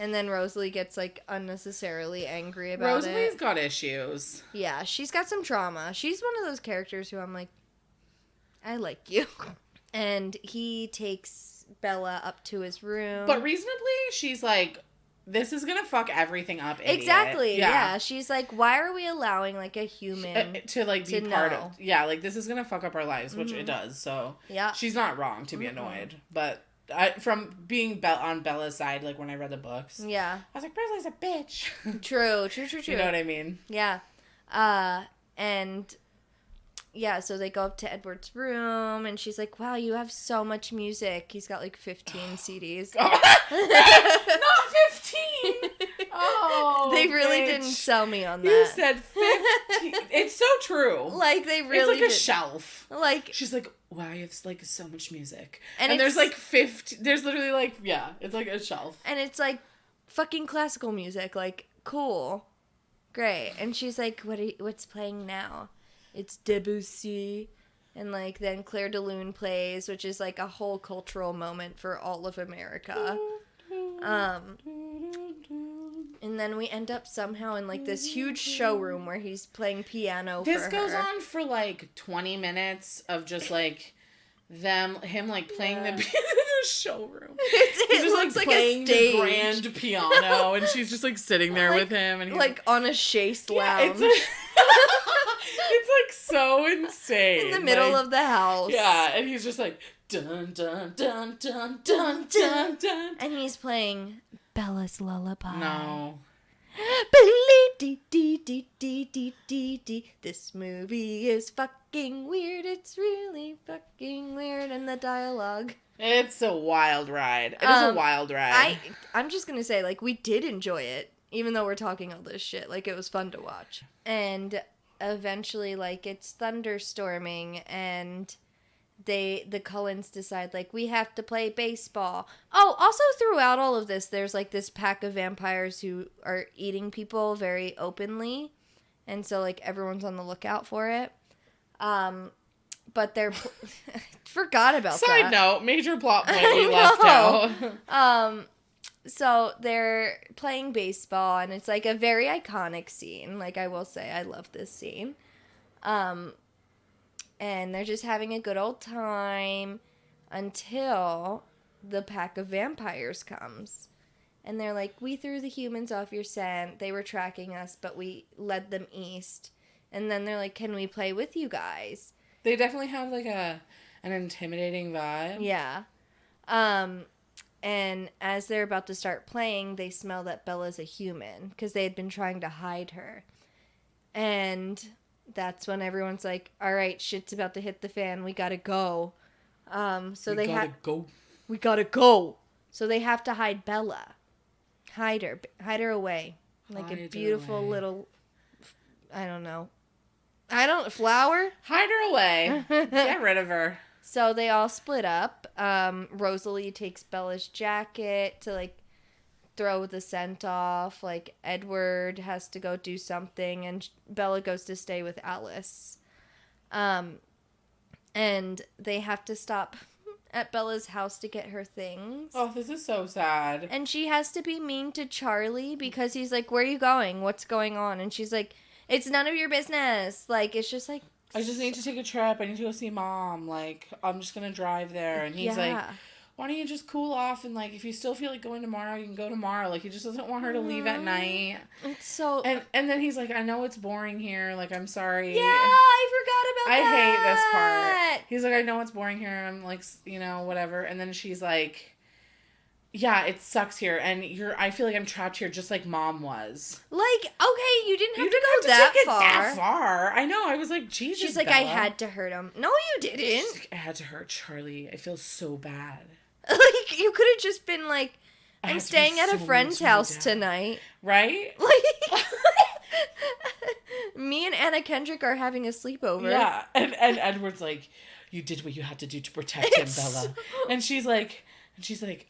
S2: And then Rosalie gets, like, unnecessarily angry about
S1: Rosalie's got issues.
S2: Yeah, she's got some trauma. She's one of those characters who I'm like, I like you. And he takes Bella up to his room.
S1: But reasonably, she's like, this is gonna fuck everything up, idiot.
S2: Exactly, yeah. She's like, why are we allowing, like, a human
S1: to like, be part of... Yeah, like, this is gonna fuck up our lives, which it does, so...
S2: Yeah.
S1: She's not wrong to be annoyed, but... from being on Bella's side, like, when I read the books.
S2: Yeah.
S1: I was like, Rosalie's a bitch.
S2: True.
S1: You know what I mean?
S2: Yeah. And... Yeah, so they go up to Edward's room, and she's like, wow, you have so much music. He's got, like, 15 CDs.
S1: Not 15! Oh,
S2: they really
S1: bitch.
S2: didn't sell me on that.
S1: You said 15. It's so true.
S2: Like, they really
S1: It's like
S2: did.
S1: a shelf.
S2: Like...
S1: She's like, wow, you have, like, so much music.
S2: And
S1: there's, like, 50... There's literally, like, yeah, it's like a shelf.
S2: And it's, like, fucking classical music. Like, cool. Great. And she's like, what's playing now? It's Debussy. And, like, then Claire de Lune plays, which is, like, a whole cultural moment for all of America. And then we end up somehow in, like, this huge showroom where he's playing piano for her.
S1: This goes on for, like, 20 minutes of just, like, him, like, playing the showroom. He's just, like, playing the grand piano, and she's just, like, sitting there with him. And he's
S2: like, on a chaise lounge.
S1: It's, like, so insane.
S2: In the middle of the house.
S1: Yeah, and he's just, like, dun, dun, dun, dun, dun, dun, dun.
S2: And he's playing Bella's Lullaby.
S1: No.
S2: This movie is fucking weird. It's really fucking weird. And the dialogue.
S1: It's a wild ride. It is a wild ride.
S2: I'm just going to say, like, we did enjoy it. Even though we're talking all this shit. Like, it was fun to watch. And eventually, like, it's thunderstorming. And the Cullens decide, like, we have to play baseball. Oh, also throughout all of this, there's, like, this pack of vampires who are eating people very openly. And so, like, everyone's on the lookout for it. But they're... forgot about that.
S1: Side note, major plot point we left out.
S2: So they're playing baseball, and it's, like, a very iconic scene. Like, I will say, I love this scene. And they're just having a good old time until the pack of vampires comes. And they're like, we threw the humans off your scent. They were tracking us, but we led them east. And then they're like, can we play with you guys?
S1: They definitely have, like, an intimidating vibe.
S2: Yeah. And as they're about to start playing, they smell that Bella's a human because they had been trying to hide her. And that's when everyone's like, all right, shit's about to hit the fan. We gotta go. We gotta go. So they have to hide Bella. Hide her away. Like a beautiful little, flower?
S1: Hide her away. Get rid of her.
S2: So they all split up. Rosalie takes Bella's jacket to, like, throw the scent off. Like, Edward has to go do something, and Bella goes to stay with Alice. And they have to stop at Bella's house to get her things.
S1: Oh, this is so sad.
S2: And she has to be mean to Charlie because he's like, where are you going? What's going on? And she's like, it's none of your business. Like, it's just like...
S1: I just need to take a trip. I need to go see Mom. Like, I'm just going to drive there. And he's like, why don't you just cool off? And, like, if you still feel like going tomorrow, you can go tomorrow. Like, he just doesn't want her to leave at night.
S2: It's so...
S1: And then he's like, I know it's boring here. Like, I'm sorry.
S2: Yeah, I forgot about that.
S1: I hate this part. He's like, I know it's boring here. I'm like, whatever. And then she's like... Yeah, it sucks here, and I feel like I'm trapped here just like Mom was.
S2: Like, okay, you didn't have to go that
S1: far. I know, I was like, Jesus,
S2: she's like,
S1: Bella.
S2: I had to hurt him. No, you didn't.
S1: Like, I had to hurt Charlie. I feel so bad.
S2: Like, you could have just been like, I'm staying at a friend's house tonight.
S1: Right?
S2: Like, me and Anna Kendrick are having a sleepover.
S1: Yeah, and Edward's like, you did what you had to do to protect him, Bella. And she's like,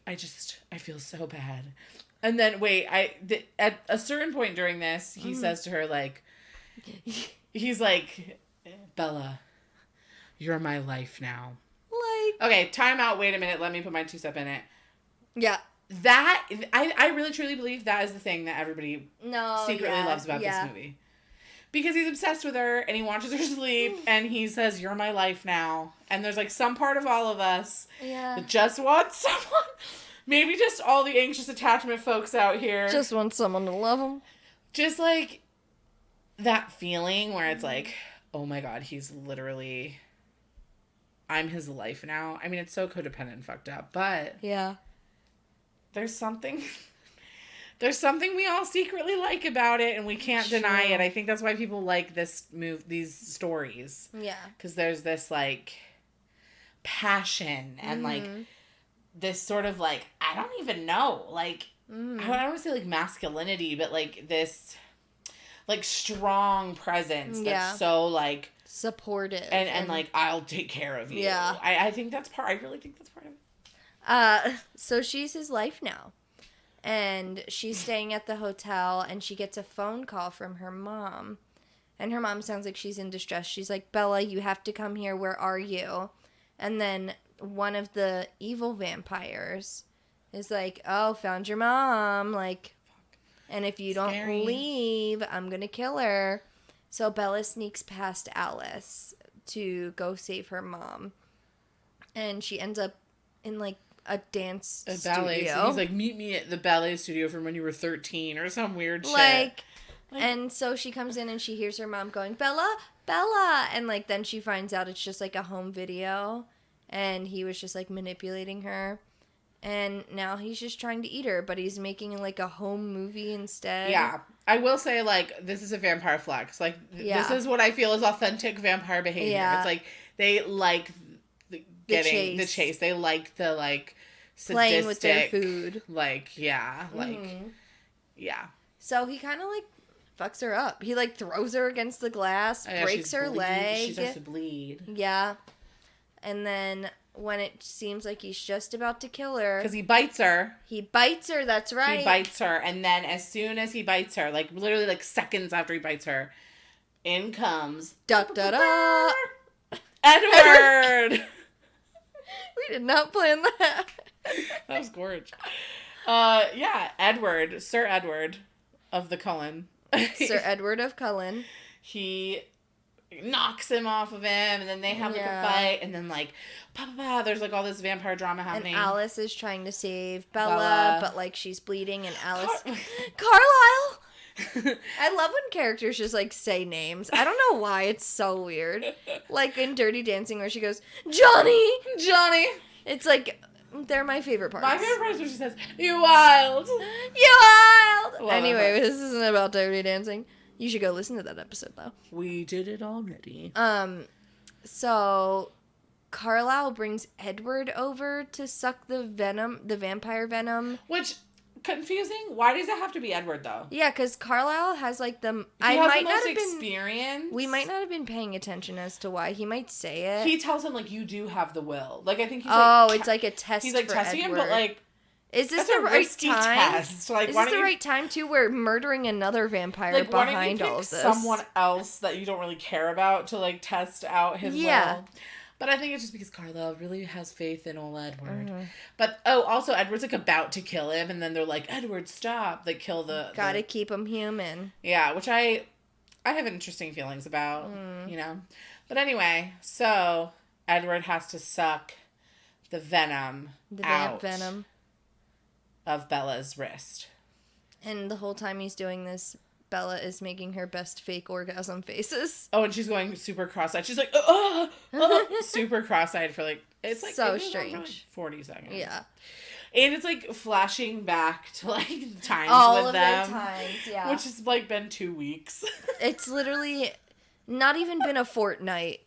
S1: I feel so bad. And then, at a certain point during this, he says to her, like, he's like, Bella, you're my life now. Like. Okay, time out, wait a minute, let me put my 2-step in it.
S2: Yeah.
S1: That, I really truly believe that is the thing that everybody secretly loves about this movie. Because he's obsessed with her, and he watches her sleep, and he says, you're my life now. And there's, like, some part of all of us that just wants someone. Maybe just all the anxious attachment folks out here.
S2: Just want someone to love them.
S1: Just, like, that feeling where it's like, oh, my God, he's literally... I'm his life now. I mean, it's so codependent and fucked up, but...
S2: Yeah.
S1: There's something... There's something we all secretly like about it, and we can't deny it. I think that's why people like these stories.
S2: Yeah.
S1: Because there's this, like, passion and, like, this sort of, like, I don't even know. Like, I don't want to say, like, masculinity, but, like, this, like, strong presence that's so, like...
S2: supportive.
S1: And like, I'll take care of you.
S2: Yeah.
S1: I think that's part... I really think that's part of it.
S2: So she's his life now. And she's staying at the hotel, and she gets a phone call from her mom. And her mom sounds like she's in distress. She's like, Bella, you have to come here. Where are you? And then one of the evil vampires is like, oh, found your mom. Like, and if you don't leave, I'm going to kill her. So Bella sneaks past Alice to go save her mom. And she ends up in, like, a dance
S1: ballet.
S2: studio.
S1: So he's like, meet me at the ballet studio from when you were 13 or some weird shit.
S2: Like, and so she comes in and she hears her mom going, Bella, Bella. And, like, then she finds out it's just, like, a home video. And he was just, like, manipulating her. And now he's just trying to eat her, but he's making, like, a home movie instead.
S1: Yeah. I will say, like, this is a vampire flex. Like, this is what I feel is authentic vampire behavior. Yeah. It's like, they like getting the chase. They like the, like, sadistic...
S2: playing with their food.
S1: Like, yeah. Like, yeah.
S2: So he kind of, like, fucks her up. He, like, throws her against the glass, breaks her leg.
S1: She starts to bleed.
S2: Yeah. And then... when it seems like he's just about to kill her.
S1: Because he bites her.
S2: He bites her, that's right.
S1: He bites her, and then as soon as he bites her, like, literally, like, seconds after he bites her, in comes...
S2: Da-da-da!
S1: Edward!
S2: We did not plan that.
S1: That was gorgeous. Yeah, Edward. Sir Edward of the Cullen.
S2: Sir Edward of Cullen.
S1: He... knocks him off of him, and then they have, like, a fight, and then, like, there's, like, all this vampire drama happening.
S2: And Alice is trying to save Bella, but, like, she's bleeding, and Alice... Carlisle! I love when characters just, like, say names. I don't know why, it's so weird. Like, in Dirty Dancing, where she goes, Johnny! It's, like... they're my favorite parts.
S1: My favorite part is when she says, you wild!
S2: You wild!
S1: Love
S2: anyway, this isn't about Dirty Dancing. You should go listen to that episode, though.
S1: We did it already.
S2: So Carlisle brings Edward over to suck the vampire venom.
S1: Which, confusing. Why does it have to be Edward, though?
S2: Yeah, because Carlisle has, like, the...
S1: He has the most experience.
S2: We might not have been paying attention as to why. He might say it.
S1: He tells him, like, you do have the will. Like, I think he's,
S2: like... Oh, it's like a test.
S1: He's, like, testing him, but, like...
S2: Is this the right time? Test. Like, is this the right time, too, where murdering another vampire behind all of this?
S1: Someone else that you don't really care about to, like, test out his will. But I think it's just because Carlisle really has faith in old Edward. Mm-hmm. But, also, Edward's, like, about to kill him, and then they're like, Edward, stop. They kill the...
S2: Gotta keep him human.
S1: Yeah, which I have interesting feelings about, you know. But anyway, so Edward has to suck the venom out. Venom. Of Bella's wrist.
S2: And the whole time he's doing this, Bella is making her best fake orgasm faces.
S1: Oh, and she's going super cross-eyed. She's like, super cross-eyed for like, it's like
S2: so strange. Like
S1: 40 seconds.
S2: Yeah.
S1: And it's like flashing back to like times
S2: all
S1: with them.
S2: All of the times, yeah.
S1: Which has like been 2 weeks.
S2: It's literally not even been a fortnight.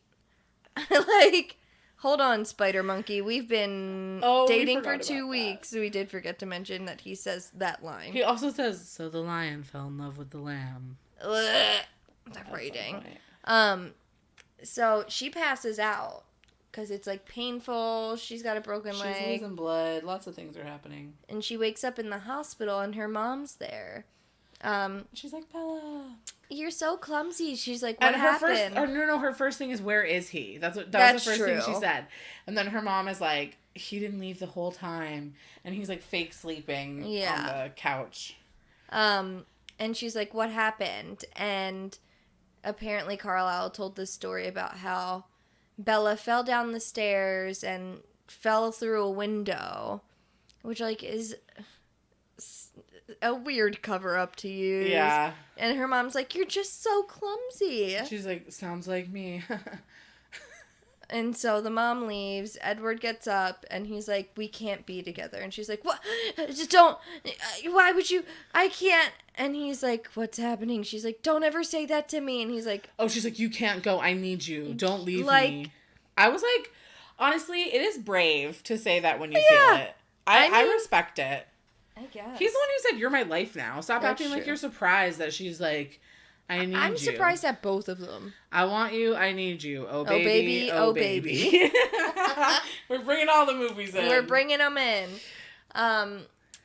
S2: Like... Hold on, Spider Monkey. We've been dating for 2 weeks. We did forget to mention that he says that line.
S1: He also says, so the lion fell in love with the lamb.
S2: The writing. So she passes out because it's like painful. She's got a broken leg.
S1: She's losing blood. Lots of things are happening.
S2: And she wakes up in the hospital and her mom's there.
S1: She's like, Bella,
S2: you're so clumsy. She's like, what happened?
S1: Her first thing is, where is he? That was the first thing she said. And then her mom is like, he didn't leave the whole time. And he's like fake sleeping on the couch.
S2: And she's like, what happened? And apparently Carlisle told this story about how Bella fell down the stairs and fell through a window, which like is... a weird cover-up to use.
S1: Yeah.
S2: And her mom's like, you're just so clumsy.
S1: She's like, sounds like me.
S2: And so the mom leaves. Edward gets up, and he's like, we can't be together. And she's like, what? Just don't. Why would you? I can't. And he's like, what's happening? She's like, don't ever say that to me. And he's like...
S1: Oh, she's like, you can't go. I need you. Don't leave me. I was like, honestly, it is brave to say that when you feel it. I respect it.
S2: I guess.
S1: He's the one who said, you're my life now. Stop acting like you're surprised that she's like, I need you.
S2: I'm surprised at both of them.
S1: I want you, I need you. Oh, baby, oh, baby. We're bringing all the movies in.
S2: We're bringing them in.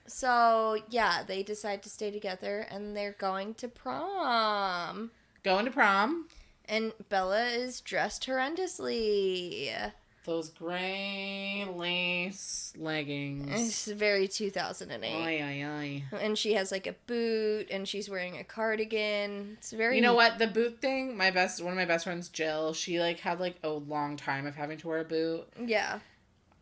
S2: So, yeah, they decide to stay together, and they're going to prom.
S1: Going to prom.
S2: And Bella is dressed horrendously.
S1: Those gray lace leggings.
S2: It's very 2008.
S1: Ay, ay, ay.
S2: And she has like a boot, and she's wearing a cardigan. It's very...
S1: You know what? The boot thing, one of my best friends, Jill, she like had like a long time of having to wear a boot.
S2: Yeah.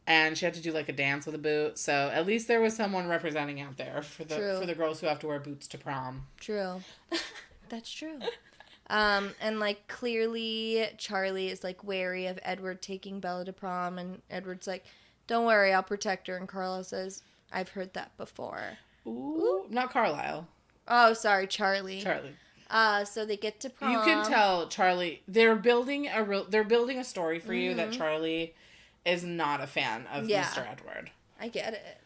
S1: And she had to do like a dance with a boot. So at least there was someone representing out there for the girls who have to wear boots to prom.
S2: True. That's true. And, like, clearly Charlie is, like, wary of Edward taking Bella to prom, and Edward's like, don't worry, I'll protect her, and Carlisle says, I've heard that before.
S1: Ooh. Not Carlisle.
S2: Oh, sorry, Charlie. So they get to prom.
S1: You can tell Charlie, they're building a story for you that Charlie is not a fan of Mr. Edward.
S2: I get it.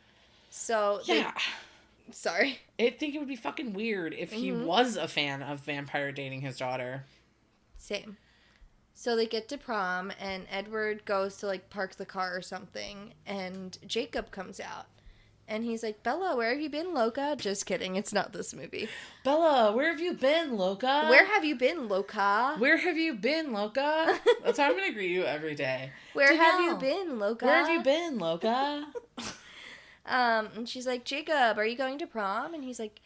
S2: So, Sorry.
S1: I think it would be fucking weird if he was a fan of vampire dating his daughter.
S2: Same. So they get to prom, and Edward goes to, like, park the car or something, and Jacob comes out. And he's like, Bella, where have you been, loca? Just kidding. It's not this movie.
S1: Bella, where have you been, loca?
S2: Where have you been, loca?
S1: Where have you been, loca? That's how I'm going to greet you every day.
S2: Where have you been, loca?
S1: Where have you been, loca?
S2: And she's like, Jacob, are you going to prom? And he's like,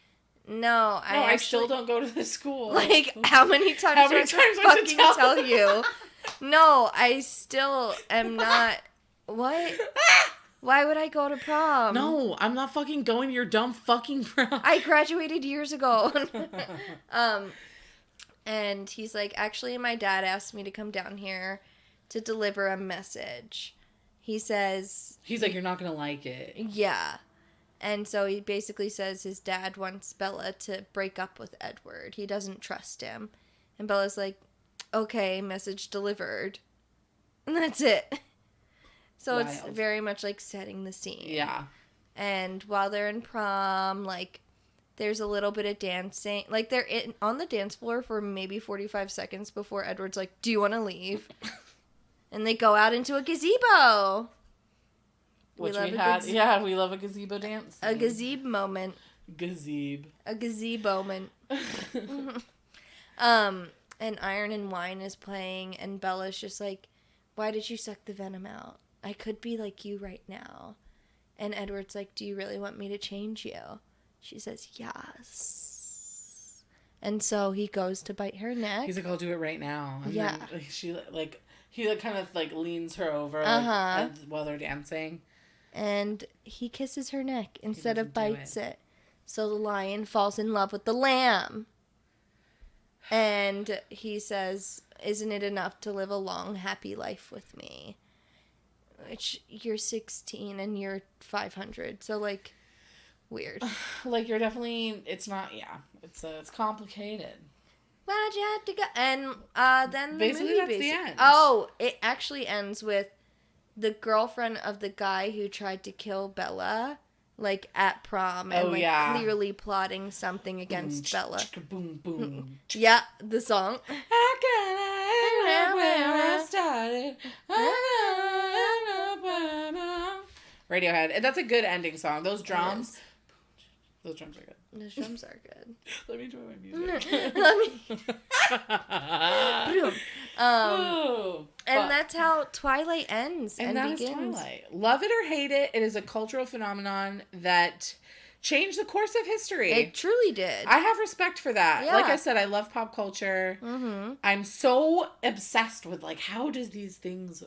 S2: no,
S1: I still don't go to this school.
S2: Like, how many times do I fucking tell you? No, I still am not. What? Why would I go to prom?
S1: No, I'm not fucking going to your dumb fucking prom.
S2: I graduated years ago. And he's like, actually, my dad asked me to come down here to deliver a message. He says...
S1: He's like, you're not going to like it.
S2: Yeah. And so he basically says his dad wants Bella to break up with Edward. He doesn't trust him. And Bella's like, okay, message delivered. And that's it. So Wild. It's very much like setting the scene.
S1: Yeah.
S2: And while they're in prom, like, there's a little bit of dancing. Like, they're on the dance floor for maybe 45 seconds before Edward's like, do you want to leave? And they go out into a gazebo.
S1: Which we had. Yeah, we love a gazebo dance.
S2: A gazebo moment.
S1: Gazebo.
S2: A gazebo moment. And Iron and Wine is playing, and Bella's just like, why did you suck the venom out? I could be like you right now. And Edward's like, do you really want me to change you? She says, yes. And so he goes to bite her neck.
S1: He's like, I'll do it right now. And
S2: yeah.
S1: Then she, like, he like, kind of, like, leans her over while they're dancing.
S2: And he kisses her neck instead of bites it. So the lion falls in love with the lamb. And he says, isn't it enough to live a long, happy life with me? Which, you're 16 and you're 500. So, like, weird.
S1: Like, you're definitely, it's not, it's complicated.
S2: Why'd you have to go? And then the
S1: basically,
S2: movie
S1: that's the end.
S2: Oh, it actually ends with the girlfriend of the guy who tried to kill Bella, like, at prom, and, clearly plotting something against Bella.
S1: Boom, boom.
S2: Yeah, the song.
S1: How can I end where I started? Radiohead. And that's a good ending song. Those drums. Those drums are good.
S2: Those drums are good.
S1: Let me enjoy my music.
S2: And that's how Twilight ends and begins.
S1: Is Twilight. Love it or hate it, it is a cultural phenomenon that changed the course of history.
S2: It truly did.
S1: I have respect for that.
S2: Yeah.
S1: Like I said, I love pop culture.
S2: Mm-hmm.
S1: I'm so obsessed with, like, how does these things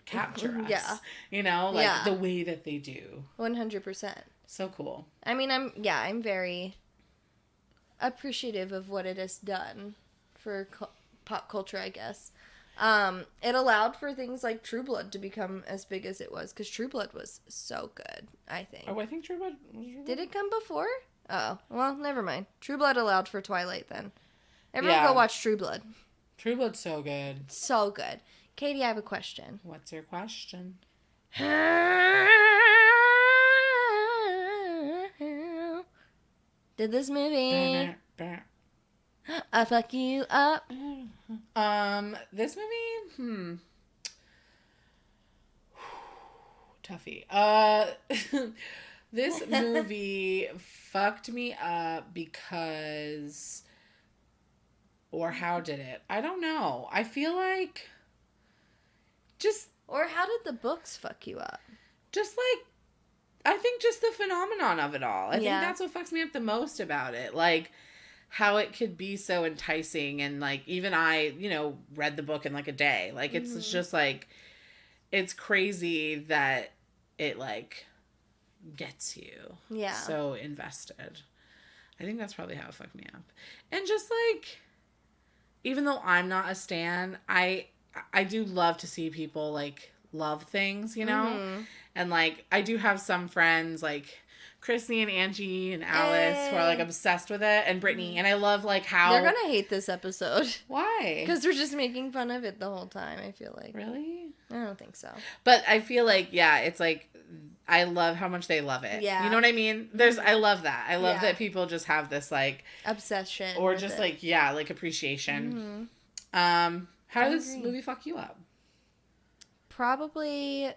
S1: capture us?
S2: Yeah.
S1: You know, like, the way that they do.
S2: 100%.
S1: So cool.
S2: I mean, I'm very appreciative of what it has done for pop culture, I guess. It allowed for things like True Blood to become as big as it was, because True Blood was so good, I think.
S1: Oh, I think True Blood
S2: Did it come before? Oh, well, never mind. True Blood allowed for Twilight then. Everyone go watch True Blood.
S1: True Blood's so good.
S2: So good. Katie, I have a question.
S1: What's your question?
S2: Did this movie fuck you up?
S1: This movie, toughie. This movie fucked me up because, or how did it? I don't know. I feel like
S2: or how did the books fuck you up?
S1: I think just the phenomenon of it all. I think that's what fucks me up the most about it. Like, how it could be so enticing, and, like, even I, read the book in, like, a day. Like, it's just, like, it's crazy that it, like, gets you so invested. I think that's probably how it fucked me up. And just, like, even though I'm not a stan, I do love to see people, like, love things, and, like, I do have some friends, like Chrissy and Angie and Alice, who are, like, obsessed with it, and Brittany, and I love, like, how
S2: they're gonna hate this episode.
S1: Why?
S2: Because we're just making fun of it the whole time, I feel like.
S1: Really?
S2: I don't think so.
S1: But I feel like, it's like, I love how much they love it.
S2: Yeah.
S1: You know what I mean? I love that. I love that people just have this, like,
S2: obsession,
S1: or just like, like, appreciation. How does this movie fuck you up?
S2: Probably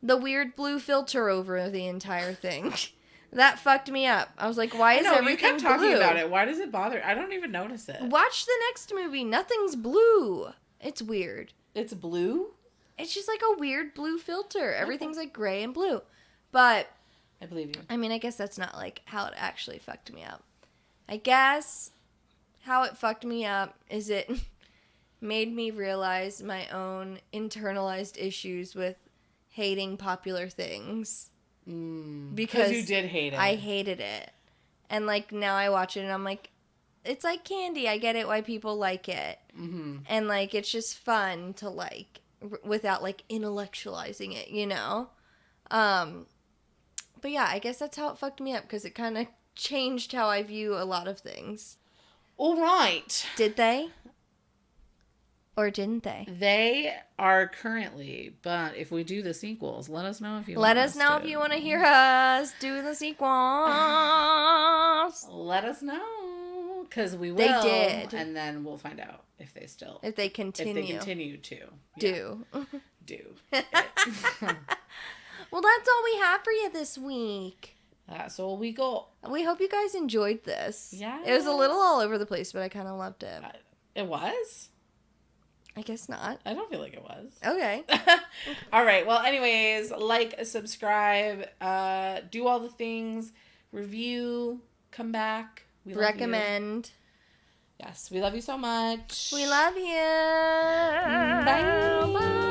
S2: the weird blue filter over the entire thing. That fucked me up. I was like, why is everything blue? You kept talking
S1: about it. Why does it bother? I don't even notice it.
S2: Watch the next movie. Nothing's blue. It's weird.
S1: It's blue?
S2: It's just like a weird blue filter. Everything's like gray and blue. But
S1: I believe you.
S2: I mean, I guess that's not like how it actually fucked me up. I guess how it fucked me up is it made me realize my own internalized issues with hating popular things. Because
S1: you did hate it.
S2: I hated it. And, like, now I watch it and I'm like, it's like candy. I get it why people like it. Mm-hmm. And, like, it's just fun to like without, like, intellectualizing it, But yeah, I guess that's how it fucked me up, because it kind of changed how I view a lot of things.
S1: All right.
S2: Did they? Or didn't they?
S1: They are currently, but if we do the sequels, let us know if you
S2: let us know if you want to hear us do the sequels.
S1: Let us know, because we will.
S2: They did.
S1: And then we'll find out if they still.
S2: If they continue.
S1: If they continue to.
S2: Do.
S1: Do.
S2: Well, that's all we have for you this week.
S1: That's all we got.
S2: We hope you guys enjoyed this.
S1: Yeah.
S2: It was a little all over the place, but I kind of loved it.
S1: It was?
S2: I guess not.
S1: I don't feel like it was.
S2: Okay.
S1: All right. Well, anyways, like, subscribe, do all the things, review, come back. We
S2: recommend.
S1: Yes, we love you so much.
S2: We love you.
S1: Bye. Bye.